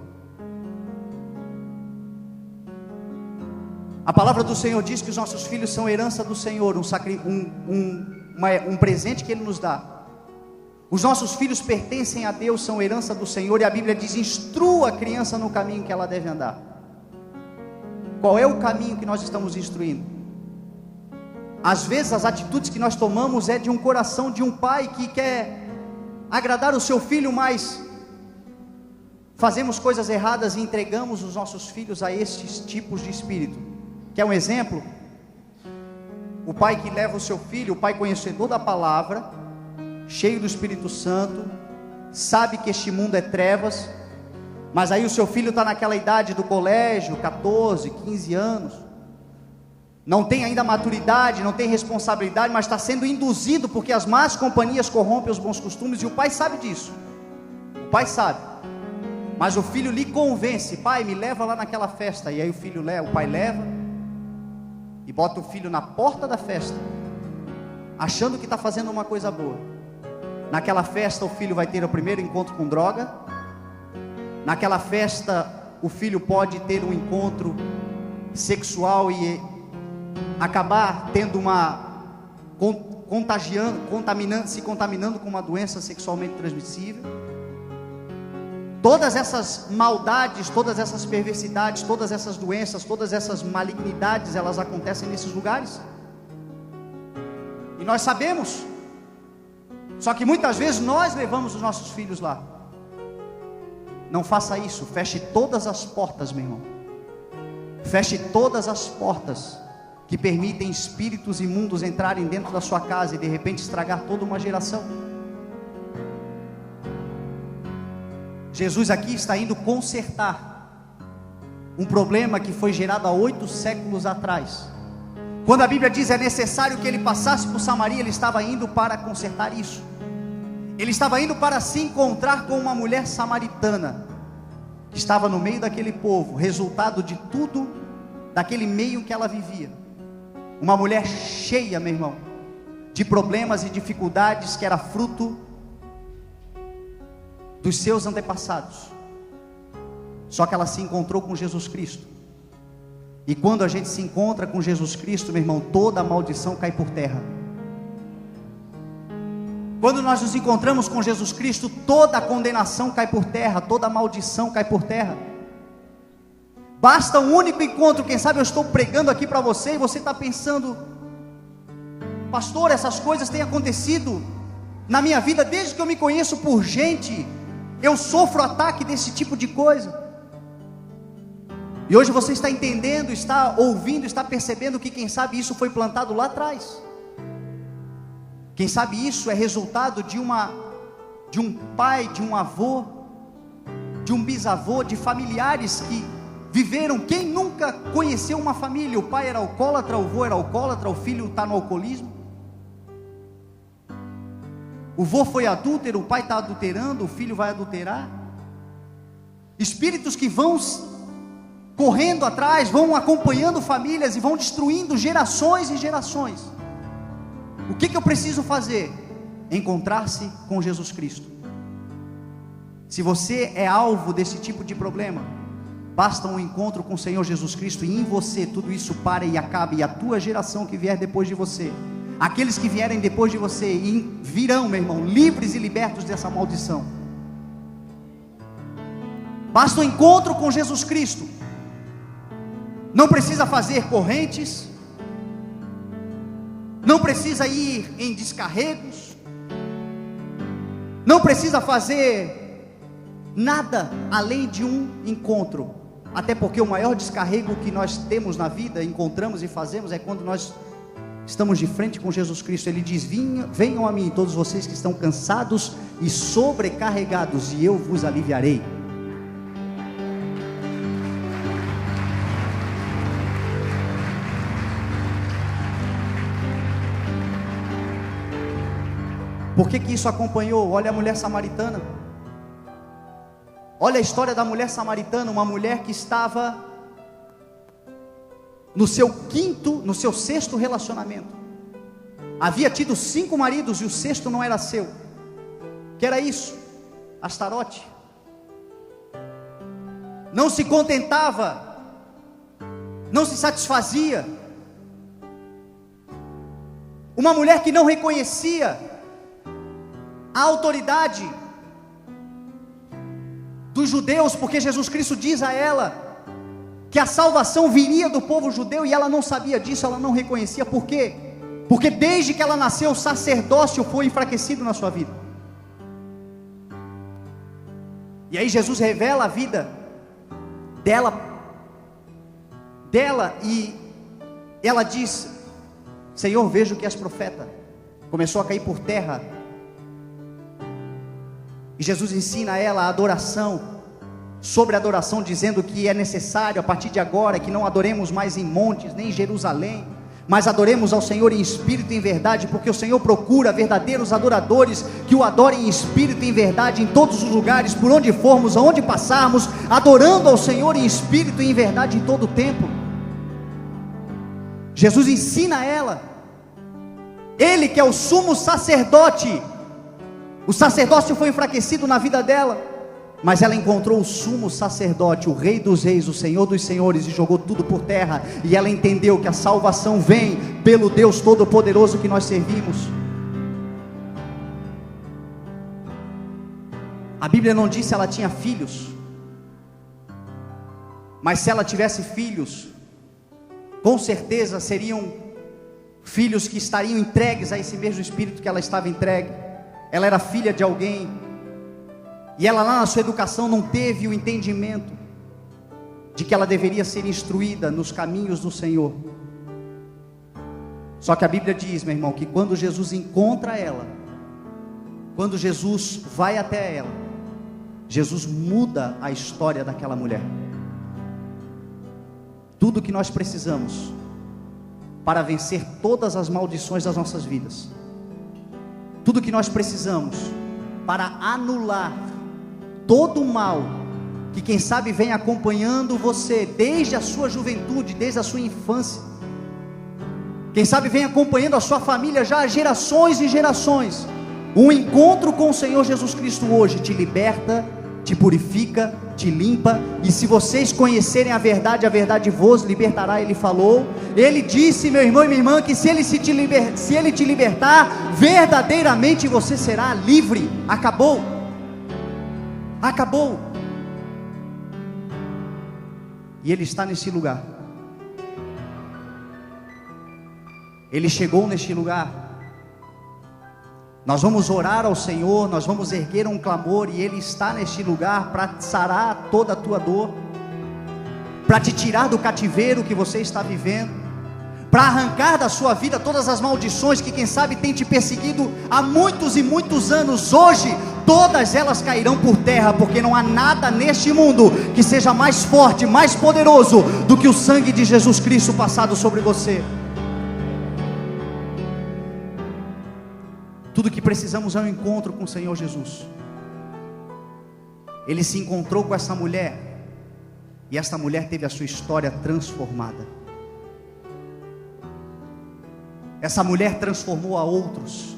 A palavra do Senhor diz que os nossos filhos são herança do Senhor, um presente que Ele nos dá. Os nossos filhos pertencem a Deus, são herança do Senhor, e a Bíblia diz: instrua a criança no caminho que ela deve andar. Qual é o caminho que nós estamos instruindo? Às vezes as atitudes que nós tomamos é de um coração de um pai que quer agradar o seu filho, mas fazemos coisas erradas e entregamos os nossos filhos a estes tipos de espírito. Quer um exemplo? O pai que leva o seu filho, o pai conhecedor da palavra, cheio do Espírito Santo, sabe que este mundo é trevas, mas aí o seu filho está naquela idade do colégio, 14, 15 anos, não tem ainda maturidade, não tem responsabilidade, mas está sendo induzido, porque as más companhias corrompem os bons costumes, e o pai sabe disso, o pai sabe, mas o filho lhe convence: pai, me leva lá naquela festa. E aí o pai leva, e bota o filho na porta da festa, achando que está fazendo uma coisa boa. Naquela festa o filho vai ter o primeiro encontro com droga. Naquela festa o filho pode ter um encontro sexual e acabar tendo se contaminando com uma doença sexualmente transmissível. Todas essas maldades, todas essas perversidades, todas essas doenças, todas essas malignidades, elas acontecem nesses lugares, e nós sabemos. Só que muitas vezes nós levamos os nossos filhos lá. Não faça isso. Feche todas as portas, meu irmão. Feche todas as portas que permitem espíritos imundos entrarem dentro da sua casa e de repente estragar toda uma geração. Jesus aqui está indo consertar um problema que foi gerado há 8 séculos atrás. Quando a Bíblia diz é necessário que ele passasse por Samaria, ele estava indo para consertar isso. Ele estava indo para se encontrar com uma mulher samaritana, que estava no meio daquele povo, resultado de tudo, daquele meio que ela vivia. Uma mulher cheia, meu irmão, de problemas e dificuldades, que era fruto dos seus antepassados. Só que ela se encontrou com Jesus Cristo. E quando a gente se encontra com Jesus Cristo, meu irmão, toda a maldição cai por terra. Quando nós nos encontramos com Jesus Cristo, toda a condenação cai por terra, toda a maldição cai por terra. Basta um único encontro. Quem sabe eu estou pregando aqui para você e você está pensando: pastor, essas coisas têm acontecido na minha vida desde que eu me conheço por gente. Eu sofro ataque desse tipo de coisa. E hoje você está entendendo, está ouvindo, está percebendo que quem sabe isso foi plantado lá atrás. Quem sabe isso é resultado de um pai, de um avô, de um bisavô, de familiares que viveram. Quem nunca conheceu uma família? O pai era alcoólatra, o avô era alcoólatra, o filho está no alcoolismo. O avô foi adúltero, o pai está adulterando, o filho vai adulterar. Espíritos que vão correndo atrás, vão acompanhando famílias e vão destruindo gerações e gerações. O que eu preciso fazer? Encontrar-se com Jesus Cristo. Se você é alvo desse tipo de problema, basta um encontro com o Senhor Jesus Cristo, e em você tudo isso para e acaba, e a tua geração que vier depois de você, aqueles que vierem depois de você, virão, meu irmão, livres e libertos dessa maldição. Basta um encontro com Jesus Cristo. Não precisa fazer correntes, não precisa ir em descarregos, não precisa fazer nada além de um encontro. Até porque o maior descarrego que nós temos na vida, encontramos e fazemos, é quando nós estamos de frente com Jesus Cristo. Ele diz: venham a mim todos vocês que estão cansados e sobrecarregados, e eu vos aliviarei. Por que isso acompanhou? Olha a mulher samaritana. Olha a história da mulher samaritana, uma mulher que estava no seu sexto relacionamento. Havia tido 5 maridos e o sexto não era seu. Que era isso? Astarote. Não se contentava, não se satisfazia. Uma mulher que não reconhecia a autoridade dos judeus, porque Jesus Cristo diz a ela que a salvação viria do povo judeu, e ela não sabia disso, ela não reconhecia. Por quê? Porque desde que ela nasceu, o sacerdócio foi enfraquecido na sua vida. E aí Jesus revela a vida dela, e ela diz: Senhor, vejo que és profeta. Começou a cair por terra. E Jesus ensina a ela a adoração, sobre a adoração, dizendo que é necessário a partir de agora que não adoremos mais em montes, nem em Jerusalém, mas adoremos ao Senhor em espírito e em verdade, porque o Senhor procura verdadeiros adoradores que o adorem em espírito e em verdade, em todos os lugares, por onde formos, aonde passarmos, adorando ao Senhor em espírito e em verdade em todo o tempo. Jesus ensina a ela, ele que é o sumo sacerdote. O sacerdócio foi enfraquecido na vida dela, mas ela encontrou o sumo sacerdote, o Rei dos Reis, o Senhor dos Senhores, e jogou tudo por terra. E ela entendeu que a salvação vem pelo Deus Todo-Poderoso que nós servimos. A Bíblia não diz se ela tinha filhos, mas se ela tivesse filhos, com certeza seriam filhos que estariam entregues a esse mesmo espírito que ela estava entregue. Ela era filha de alguém, e ela lá na sua educação não teve o entendimento de que ela deveria ser instruída nos caminhos do Senhor. Só que a Bíblia diz, meu irmão, que quando Jesus encontra ela, quando Jesus vai até ela, Jesus muda a história daquela mulher. Tudo que nós precisamos para vencer todas as maldições das nossas vidas, tudo que nós precisamos para anular todo o mal que quem sabe vem acompanhando você desde a sua juventude, desde a sua infância, quem sabe vem acompanhando a sua família já há gerações e gerações. Um encontro com o Senhor Jesus Cristo hoje te liberta, te purifica, te limpa. E se vocês conhecerem a verdade vos libertará. Ele falou, ele disse, meu irmão e minha irmã, que se ele te libertar, verdadeiramente você será livre. Acabou. E ele está nesse lugar. Ele chegou neste lugar. Nós vamos orar ao Senhor, nós vamos erguer um clamor, e Ele está neste lugar para sarar toda a tua dor, para te tirar do cativeiro que você está vivendo, para arrancar da sua vida todas as maldições que quem sabe tem te perseguido há muitos e muitos anos. Hoje todas elas cairão por terra, porque não há nada neste mundo que seja mais forte, mais poderoso do que o sangue de Jesus Cristo passado sobre você. Tudo que precisamos é um encontro com o Senhor Jesus. Ele se encontrou com essa mulher, e essa mulher teve a sua história transformada. Essa mulher transformou a outros.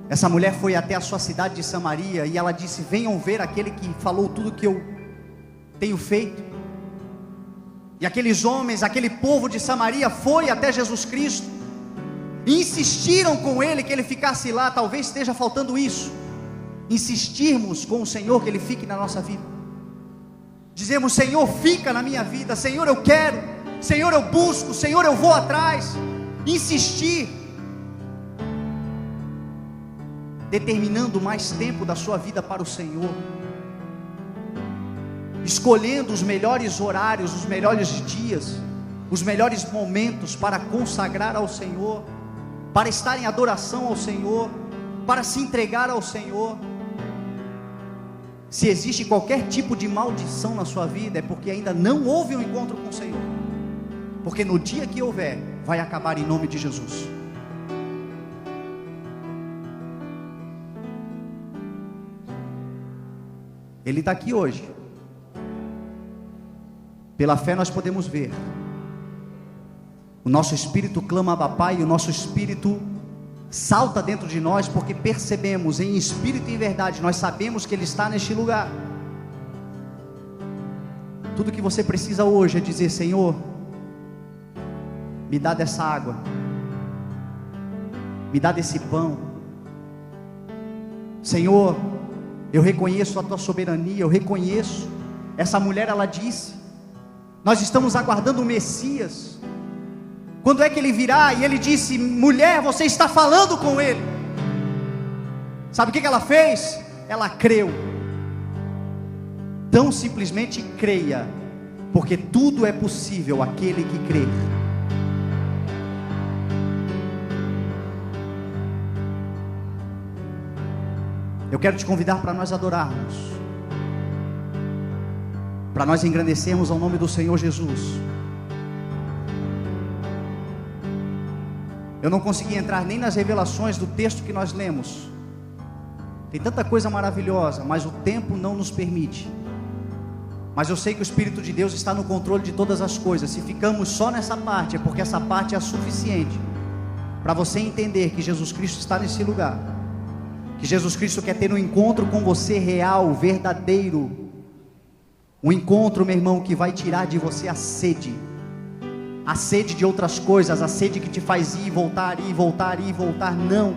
Essa mulher foi até a sua cidade de Samaria, e ela disse: venham ver aquele que falou tudo que eu tenho feito. E aqueles homens, aquele povo de Samaria foi até Jesus Cristo, e insistiram com ele que ele ficasse lá. Talvez esteja faltando isso, insistirmos com o Senhor que ele fique na nossa vida. Dizemos: Senhor, fica na minha vida. Senhor, eu quero. Senhor, eu busco. Senhor, eu vou atrás. Insistir, determinando mais tempo da sua vida para o Senhor, escolhendo os melhores horários, os melhores dias, os melhores momentos para consagrar ao Senhor, para estar em adoração ao Senhor, para se entregar ao Senhor. Se existe qualquer tipo de maldição na sua vida, é porque ainda não houve um encontro com o Senhor, porque no dia que houver, vai acabar em nome de Jesus. Ele está aqui hoje, Pela fé nós podemos ver. O nosso espírito clama Abba Pai, e o nosso espírito salta dentro de nós, porque percebemos em espírito e em verdade, nós sabemos que Ele está neste lugar. Tudo que você precisa hoje é dizer: Senhor, me dá dessa água, me dá desse pão. Senhor, eu reconheço a tua soberania, eu reconheço. Essa mulher, ela disse: nós estamos aguardando o Messias. Quando é que ele virá? E ele disse: mulher, você está falando com ele. Sabe o que ela fez? Ela creu. Tão simplesmente creia, porque tudo é possível àquele que crê. Eu quero te convidar para nós adorarmos, para nós engrandecermos ao nome do Senhor Jesus. Eu não consegui entrar nem nas revelações do texto que nós lemos. Tem tanta coisa maravilhosa, mas o tempo não nos permite. Mas eu sei que o Espírito de Deus está no controle de todas as coisas. Se ficamos só nessa parte, é porque essa parte é suficiente para você entender que Jesus Cristo está nesse lugar, que Jesus Cristo quer ter um encontro com você real, verdadeiro. Um encontro, meu irmão, que vai tirar de você a sede de outras coisas, a sede que te faz ir e voltar, ir e voltar, ir e voltar. Não,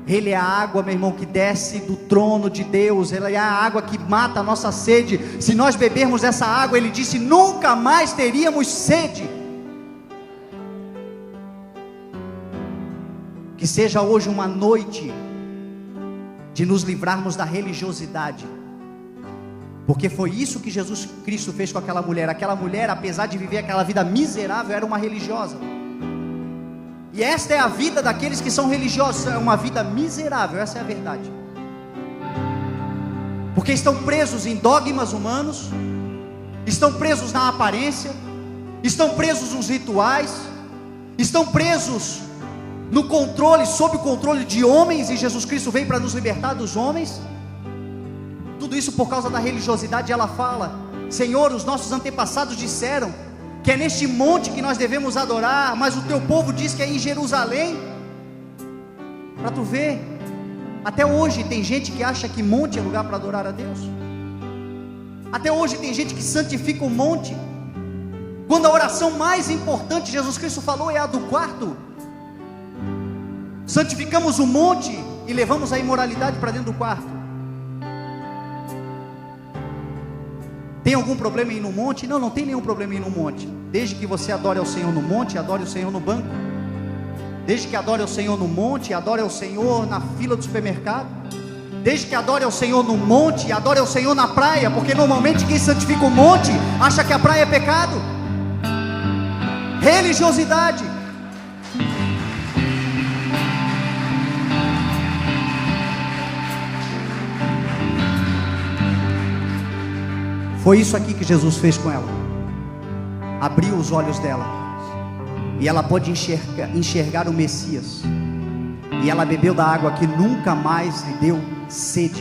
Ele é a água, meu irmão, que desce do trono de Deus. Ele é a água que mata a nossa sede. Se nós bebermos essa água, Ele disse, nunca mais teríamos sede. Que seja hoje uma noite de nos livrarmos da religiosidade, porque foi isso que Jesus Cristo fez com aquela mulher. Aquela mulher, apesar de viver aquela vida miserável, era uma religiosa. E esta é a vida daqueles que são religiosos, é uma vida miserável, essa é a verdade. Porque estão presos em dogmas humanos, estão presos na aparência, estão presos nos rituais, estão presos no controle, sob o controle de homens, e Jesus Cristo veio para nos libertar dos homens. Tudo isso por causa da religiosidade. Ela fala: Senhor, os nossos antepassados disseram que é neste monte que nós devemos adorar, mas o teu povo diz que é em Jerusalém. Para tu ver, até hoje tem gente que acha que monte é lugar para adorar a Deus. Até hoje tem gente que santifica o monte, quando a oração mais importante, Jesus Cristo falou, é a do quarto. Santificamos o monte e levamos a imoralidade para dentro do quarto. Tem algum problema em ir no monte? Não, não tem nenhum problema em ir no monte, desde que você adore ao Senhor no monte, adore o Senhor no banco. Desde que adore ao Senhor no monte, adore ao Senhor na fila do supermercado. Desde que adore ao Senhor no monte, adore ao Senhor na praia, porque normalmente quem santifica o monte acha que a praia é pecado. Religiosidade. Foi isso aqui que Jesus fez com ela. Abriu os olhos dela, e ela pôde enxergar o Messias. E ela bebeu da água que nunca mais lhe deu sede.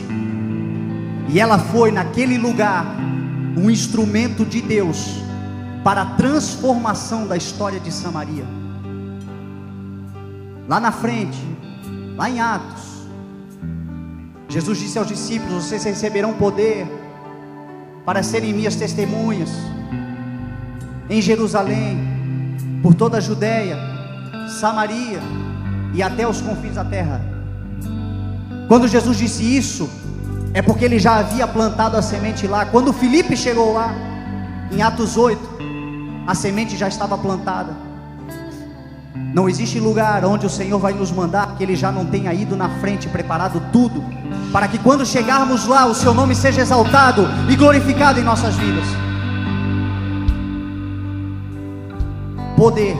E ela foi naquele lugar um instrumento de Deus para a transformação da história de Samaria. Lá na frente, lá em Atos, Jesus disse aos discípulos: vocês receberão poder para serem minhas testemunhas em Jerusalém, por toda a Judéia, Samaria e até os confins da terra. Quando Jesus disse isso, é porque ele já havia plantado a semente lá. Quando Filipe chegou lá, em Atos 8, a semente já estava plantada. Não existe lugar onde o Senhor vai nos mandar que Ele já não tenha ido na frente, preparado tudo, para que quando chegarmos lá, o Seu nome seja exaltado e glorificado em nossas vidas. Poder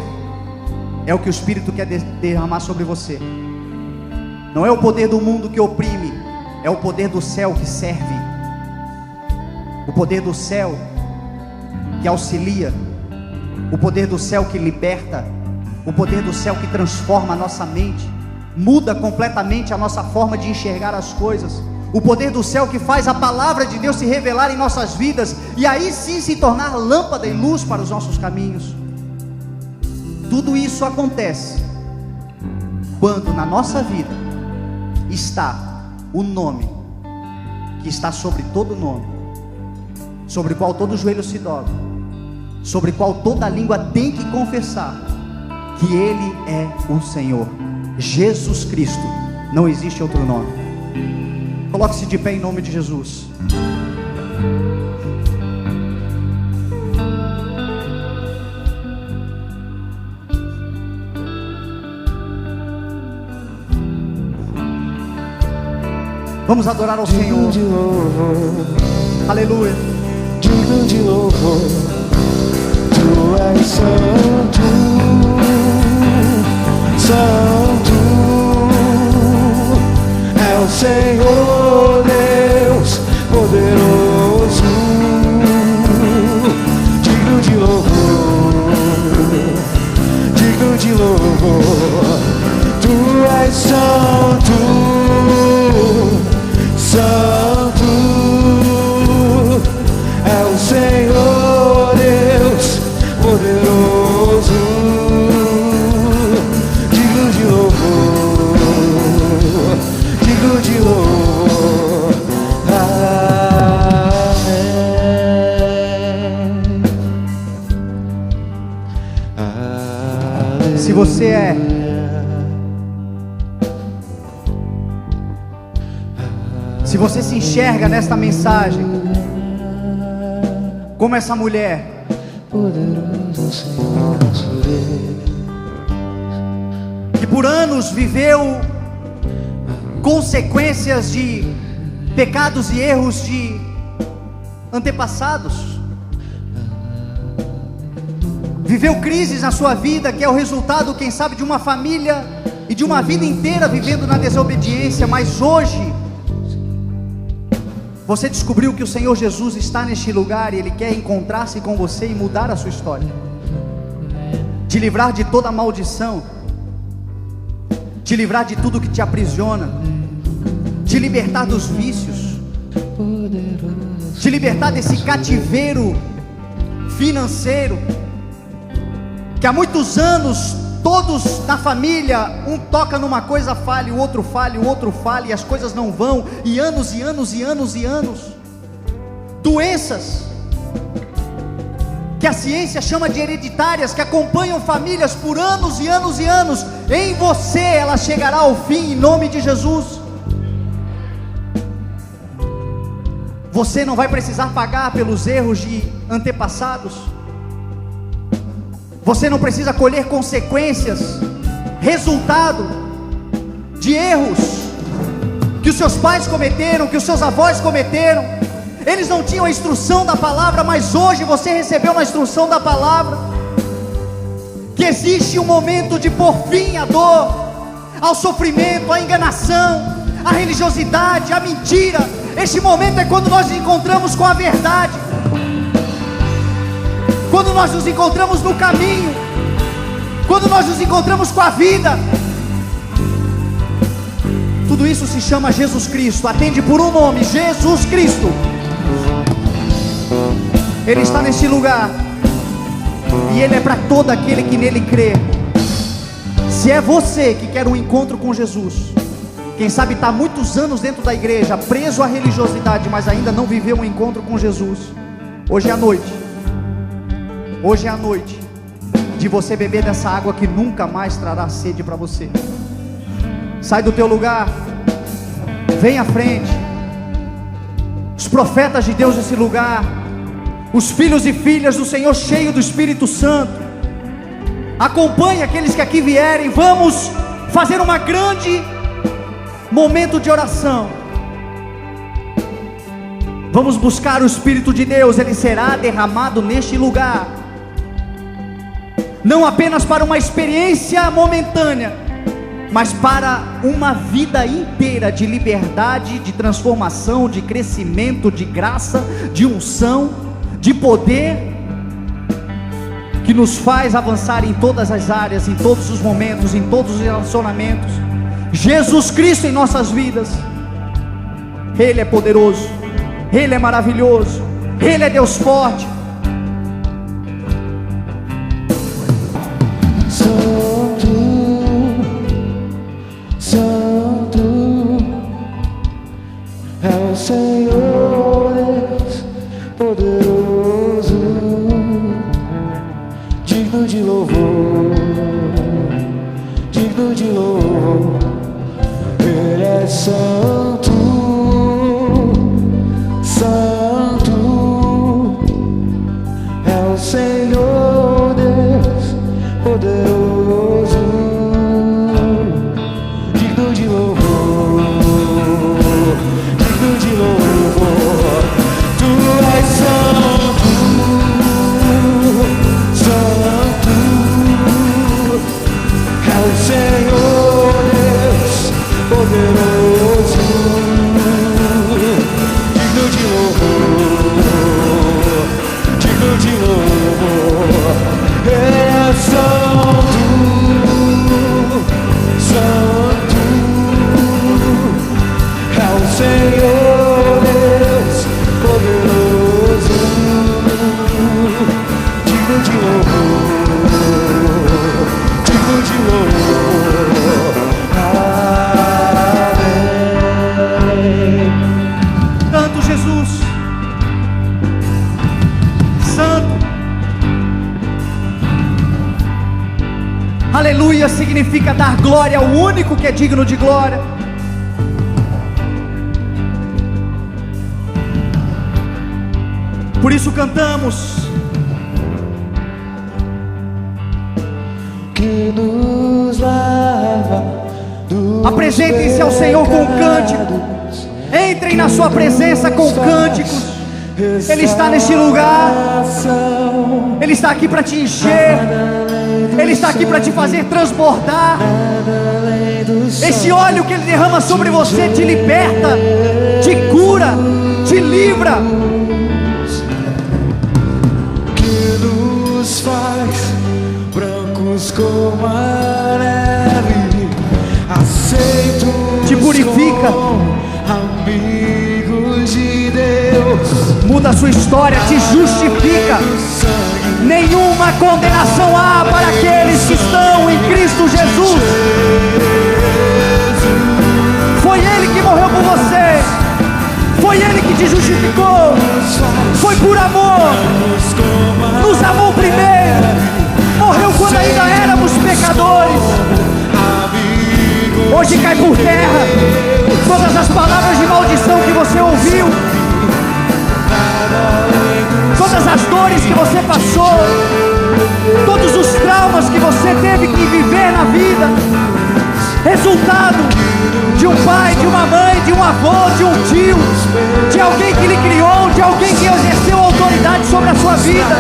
é o que o Espírito quer derramar sobre você. Não é o poder do mundo que oprime, é o poder do céu que serve. O poder do céu que auxilia, o poder do céu que liberta, o poder do céu que transforma a nossa mente, muda completamente a nossa forma de enxergar as coisas. o poder do céu que faz a palavra de Deus se revelar em nossas vidas, e aí sim se tornar lâmpada e luz para os nossos caminhos. Tudo isso acontece quando na nossa vida está o nome que está sobre todo nome, sobre o qual todo joelho se dobra, sobre o qual toda língua tem que confessar que Ele é o Senhor, Jesus Cristo. Não existe outro nome. Coloque-se de pé em nome de Jesus. Vamos adorar ao Senhor. Aleluia. Digno de louvor, Tu és santo, santo é o Senhor Deus poderoso. Digno de louvor, Tu és santo, santo é o Senhor Deus poderoso. Digno de louvor, digno de louvor. Amém. Se você se você se enxerga nesta mensagem como essa mulher que por anos viveu consequências de pecados e erros de antepassados, viveu crises na sua vida, que é o resultado, quem sabe, de uma família e de uma vida inteira vivendo na desobediência, mas hoje você descobriu que o Senhor Jesus está neste lugar e Ele quer encontrar-se com você e mudar a sua história, te livrar de toda maldição, te livrar de tudo que te aprisiona, te libertar dos vícios, te libertar desse cativeiro financeiro, que há muitos anos, todos na família, um toca numa coisa, falha, o outro falha, o outro falha, e as coisas não vão, e anos e anos e anos e anos, doenças, que a ciência chama de hereditárias, que acompanham famílias por anos e anos e anos. Em você ela chegará ao fim, em nome de Jesus. Você não vai precisar pagar pelos erros de antepassados, você não precisa colher consequências, resultado de erros que os seus pais cometeram, que os seus avós cometeram. Eles não tinham a instrução da palavra, mas hoje você recebeu uma instrução da palavra, que existe um momento de pôr fim à dor, ao sofrimento, à enganação, à religiosidade, à mentira. Este momento é quando nós nos encontramos com a verdade, quando nós nos encontramos no caminho, quando nós nos encontramos com a vida. Tudo isso se chama Jesus Cristo. Atende por um nome: Jesus Cristo. Ele está neste lugar, e Ele é para todo aquele que nele crê. Se é você que quer um encontro com Jesus, quem sabe está há muitos anos dentro da igreja, preso à religiosidade, mas ainda não viveu um encontro com Jesus, hoje é a noite. Hoje é a noite de você beber dessa água que nunca mais trará sede para você. Sai do teu lugar, vem à frente. Os profetas de Deus nesse lugar, os filhos e filhas do Senhor cheios do Espírito Santo, acompanhe aqueles que aqui vierem. Vamos fazer uma grande momento de oração. Vamos buscar o Espírito de Deus. Ele será derramado neste lugar, não apenas para uma experiência momentânea, mas para uma vida inteira de liberdade, de transformação, de crescimento, de graça, de unção, de poder, que nos faz avançar em todas as áreas, em todos os momentos, em todos os relacionamentos. Jesus Cristo em nossas vidas. Ele é poderoso, Ele é maravilhoso, Ele é Deus forte. Santo, Santo é o Senhor Deus poderoso, digno de louvor, digno de louvor. Ele é santo, santo é o Senhor Deus poderoso, digno de louvor, digno de louvor. Tu és santo, santo é o Senhor Deus poderoso, digno de louvor, digno de louvor. Ele é santo, santo é o Senhor Deus poderoso, digno de louvor, digno de louvor. Amém. Santo Jesus, Santo. Aleluia significa dar glória ao único que é digno de glória. Por isso cantamos. Que nos lava dos Apresentem-se ao Senhor com cântico. Entrem na sua presença com cânticos. Ele está neste lugar. Ele está aqui para te encher. Ele está aqui para te fazer transbordar. Esse óleo que Ele derrama sobre você te liberta, te cura, te livra. Que nos faz brancos como a neve, aceitos Te purifica. como amigos de Deus. Muda a sua história, te justifica. Nenhuma condenação há para aqueles que estão em Cristo Jesus. Foi Ele que morreu por você. Foi Ele que te justificou. Foi por amor. Nos amou primeiro. Morreu quando ainda éramos pecadores. Hoje cai por terra todas as palavras de maldição que você ouviu, todas as dores que você passou, todos os traumas que você teve que viver na vida, resultado de um pai, de uma mãe, de um avô, de um tio, de alguém que lhe criou, de alguém que exerceu autoridade sobre a sua vida,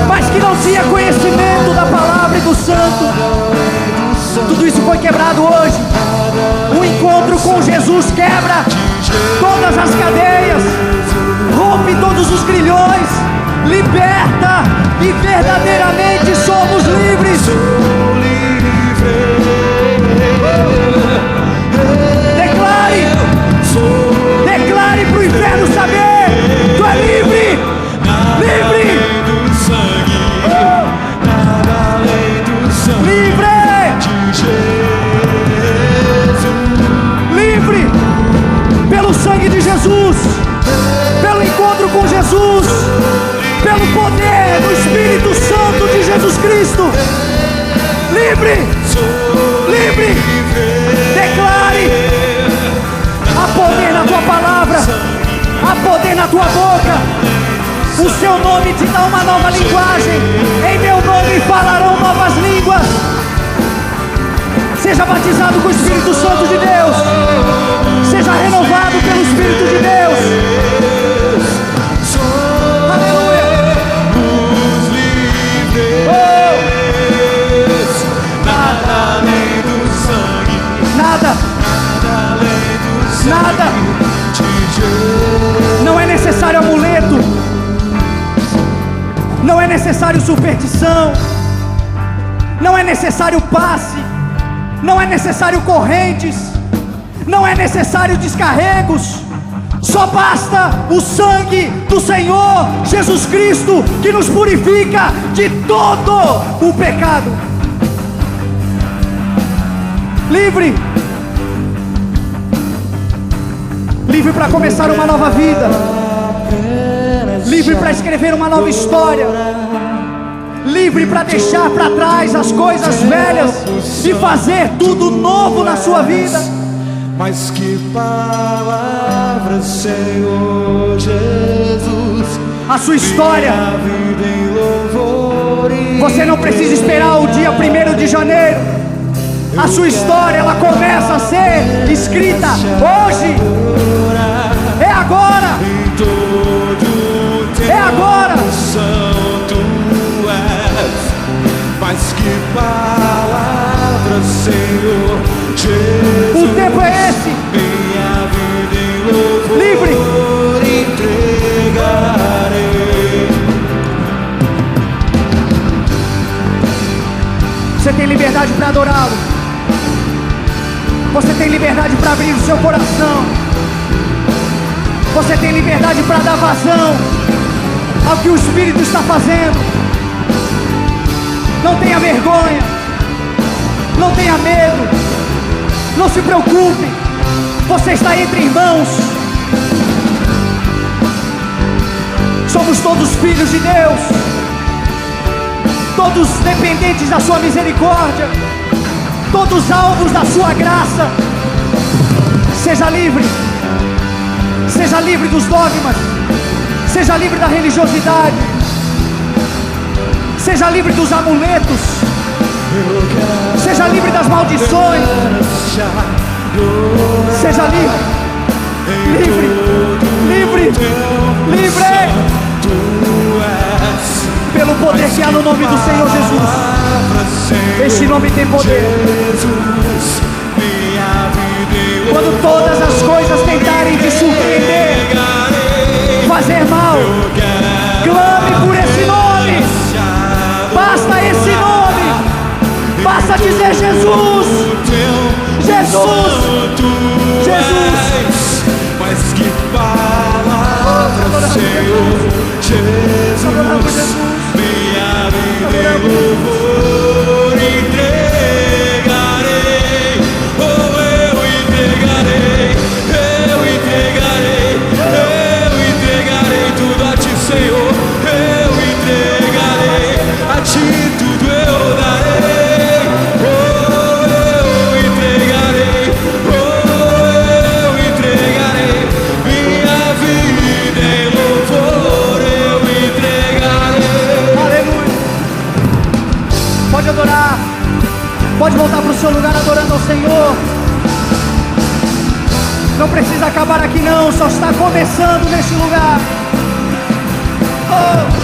mas que não tinha conhecimento da palavra e do santo. Tudo isso foi quebrado hoje. O encontro com Jesus quebra todas as cadeias, rompe todos os grilhões, liberta, e verdadeiramente somos livres. Declare para o inferno saber: tu é livre, livre, livre. Livre pelo sangue de Jesus, pelo encontro com Jesus, pelo poder do Espírito Santo de Jesus Cristo. Livre, livre. Declare: há poder na tua palavra, há poder na tua boca. O seu nome te dá uma nova linguagem. Em meu nome falarão novas línguas. Seja batizado com o Espírito Santo de Deus. Seja renovado pelo Espírito de Deus. Aleluia. Nada além do sangue. Nada. Nada. Não é necessário amuleto. Não é necessário superstição. Não é necessário passe. Não é necessário correntes. não é necessário descarregos, só basta o sangue do Senhor Jesus Cristo, que nos purifica de todo o pecado. Livre, livre para começar uma nova vida, livre para escrever uma nova história, livre para deixar para trás as coisas velhas e fazer tudo novo na sua vida. Mas que palavras, Senhor Jesus. A sua história, você não precisa esperar o dia 1º de janeiro. A sua história, ela começa a ser escrita hoje. É agora. É agora. Mas que palavras, Senhor Jesus. O tempo é esse. Minha vida em louvor livre. Entregarei. Você tem liberdade para adorá-lo. Você tem liberdade para abrir o seu coração. Você tem liberdade para dar vazão ao que o Espírito está fazendo. Não tenha vergonha, não tenha medo, não se preocupe, você está entre irmãos. Somos todos filhos de Deus, todos dependentes da sua misericórdia, todos alvos da sua graça. Seja livre dos dogmas, seja livre da religiosidade, seja livre dos amuletos, seja livre das maldições, seja livre, pelo poder que há no nome do Senhor Jesus. Este nome tem poder. Quando todas as coisas tentarem te surpreender, fazer mal, clame por esse nome. Basta esse nome. Basta dizer Jesus. Jesus. Jesus. Mas que palavra, Senhor Jesus. Minha vida em louvor entregarei. Oh, eu entregarei. Eu entregarei. Eu entregarei tudo a ti, Senhor. Eu entregarei a ti, tudo eu darei. Oh, eu entregarei. Oh, eu entregarei minha vida em louvor. Eu entregarei. Aleluia. Pode adorar. Pode voltar para o seu lugar adorando ao Senhor. Não precisa acabar aqui não, só está começando neste lugar. Oh.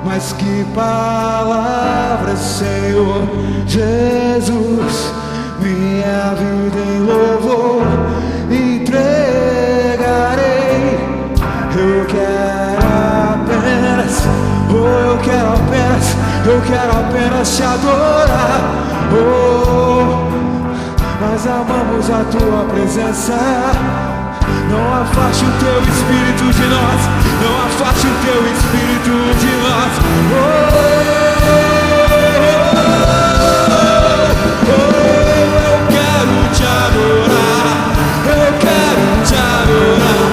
Mas que palavras, Senhor Jesus. Minha vida em louvor entregarei. Eu quero apenas, eu quero apenas te adorar. Oh, nós amamos a tua presença. Não afaste o teu espírito de nós. Não afaste o teu espírito de nós. Oh, oh, oh, eu quero te adorar. Eu quero te adorar.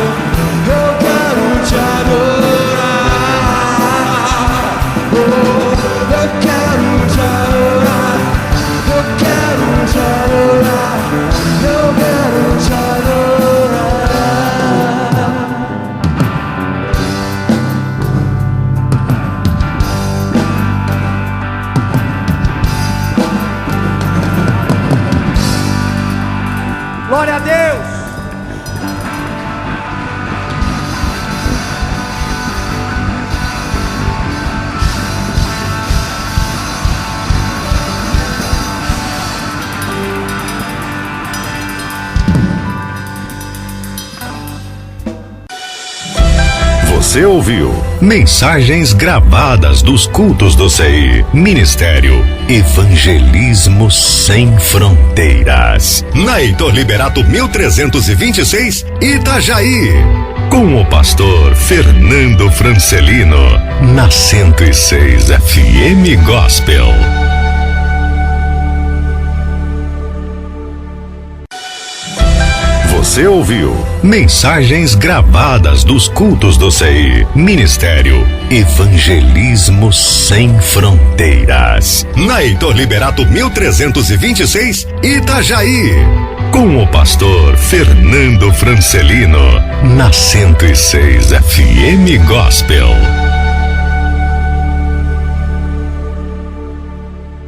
Eu quero te adorar. Oh, eu quero te adorar. Eu quero te adorar. Eu quero te adorar. Você ouviu mensagens gravadas dos cultos do CI. Ministério Evangelismo Sem Fronteiras. Na Heitor Liberato 1326, Itajaí. Com o pastor Fernando Francelino. Na 106 FM Gospel. Você ouviu mensagens gravadas dos cultos do CI. Ministério Evangelismo Sem Fronteiras. Na Heitor Liberato 1326, Itajaí. Com o pastor Fernando Francelino. Na 106 FM Gospel.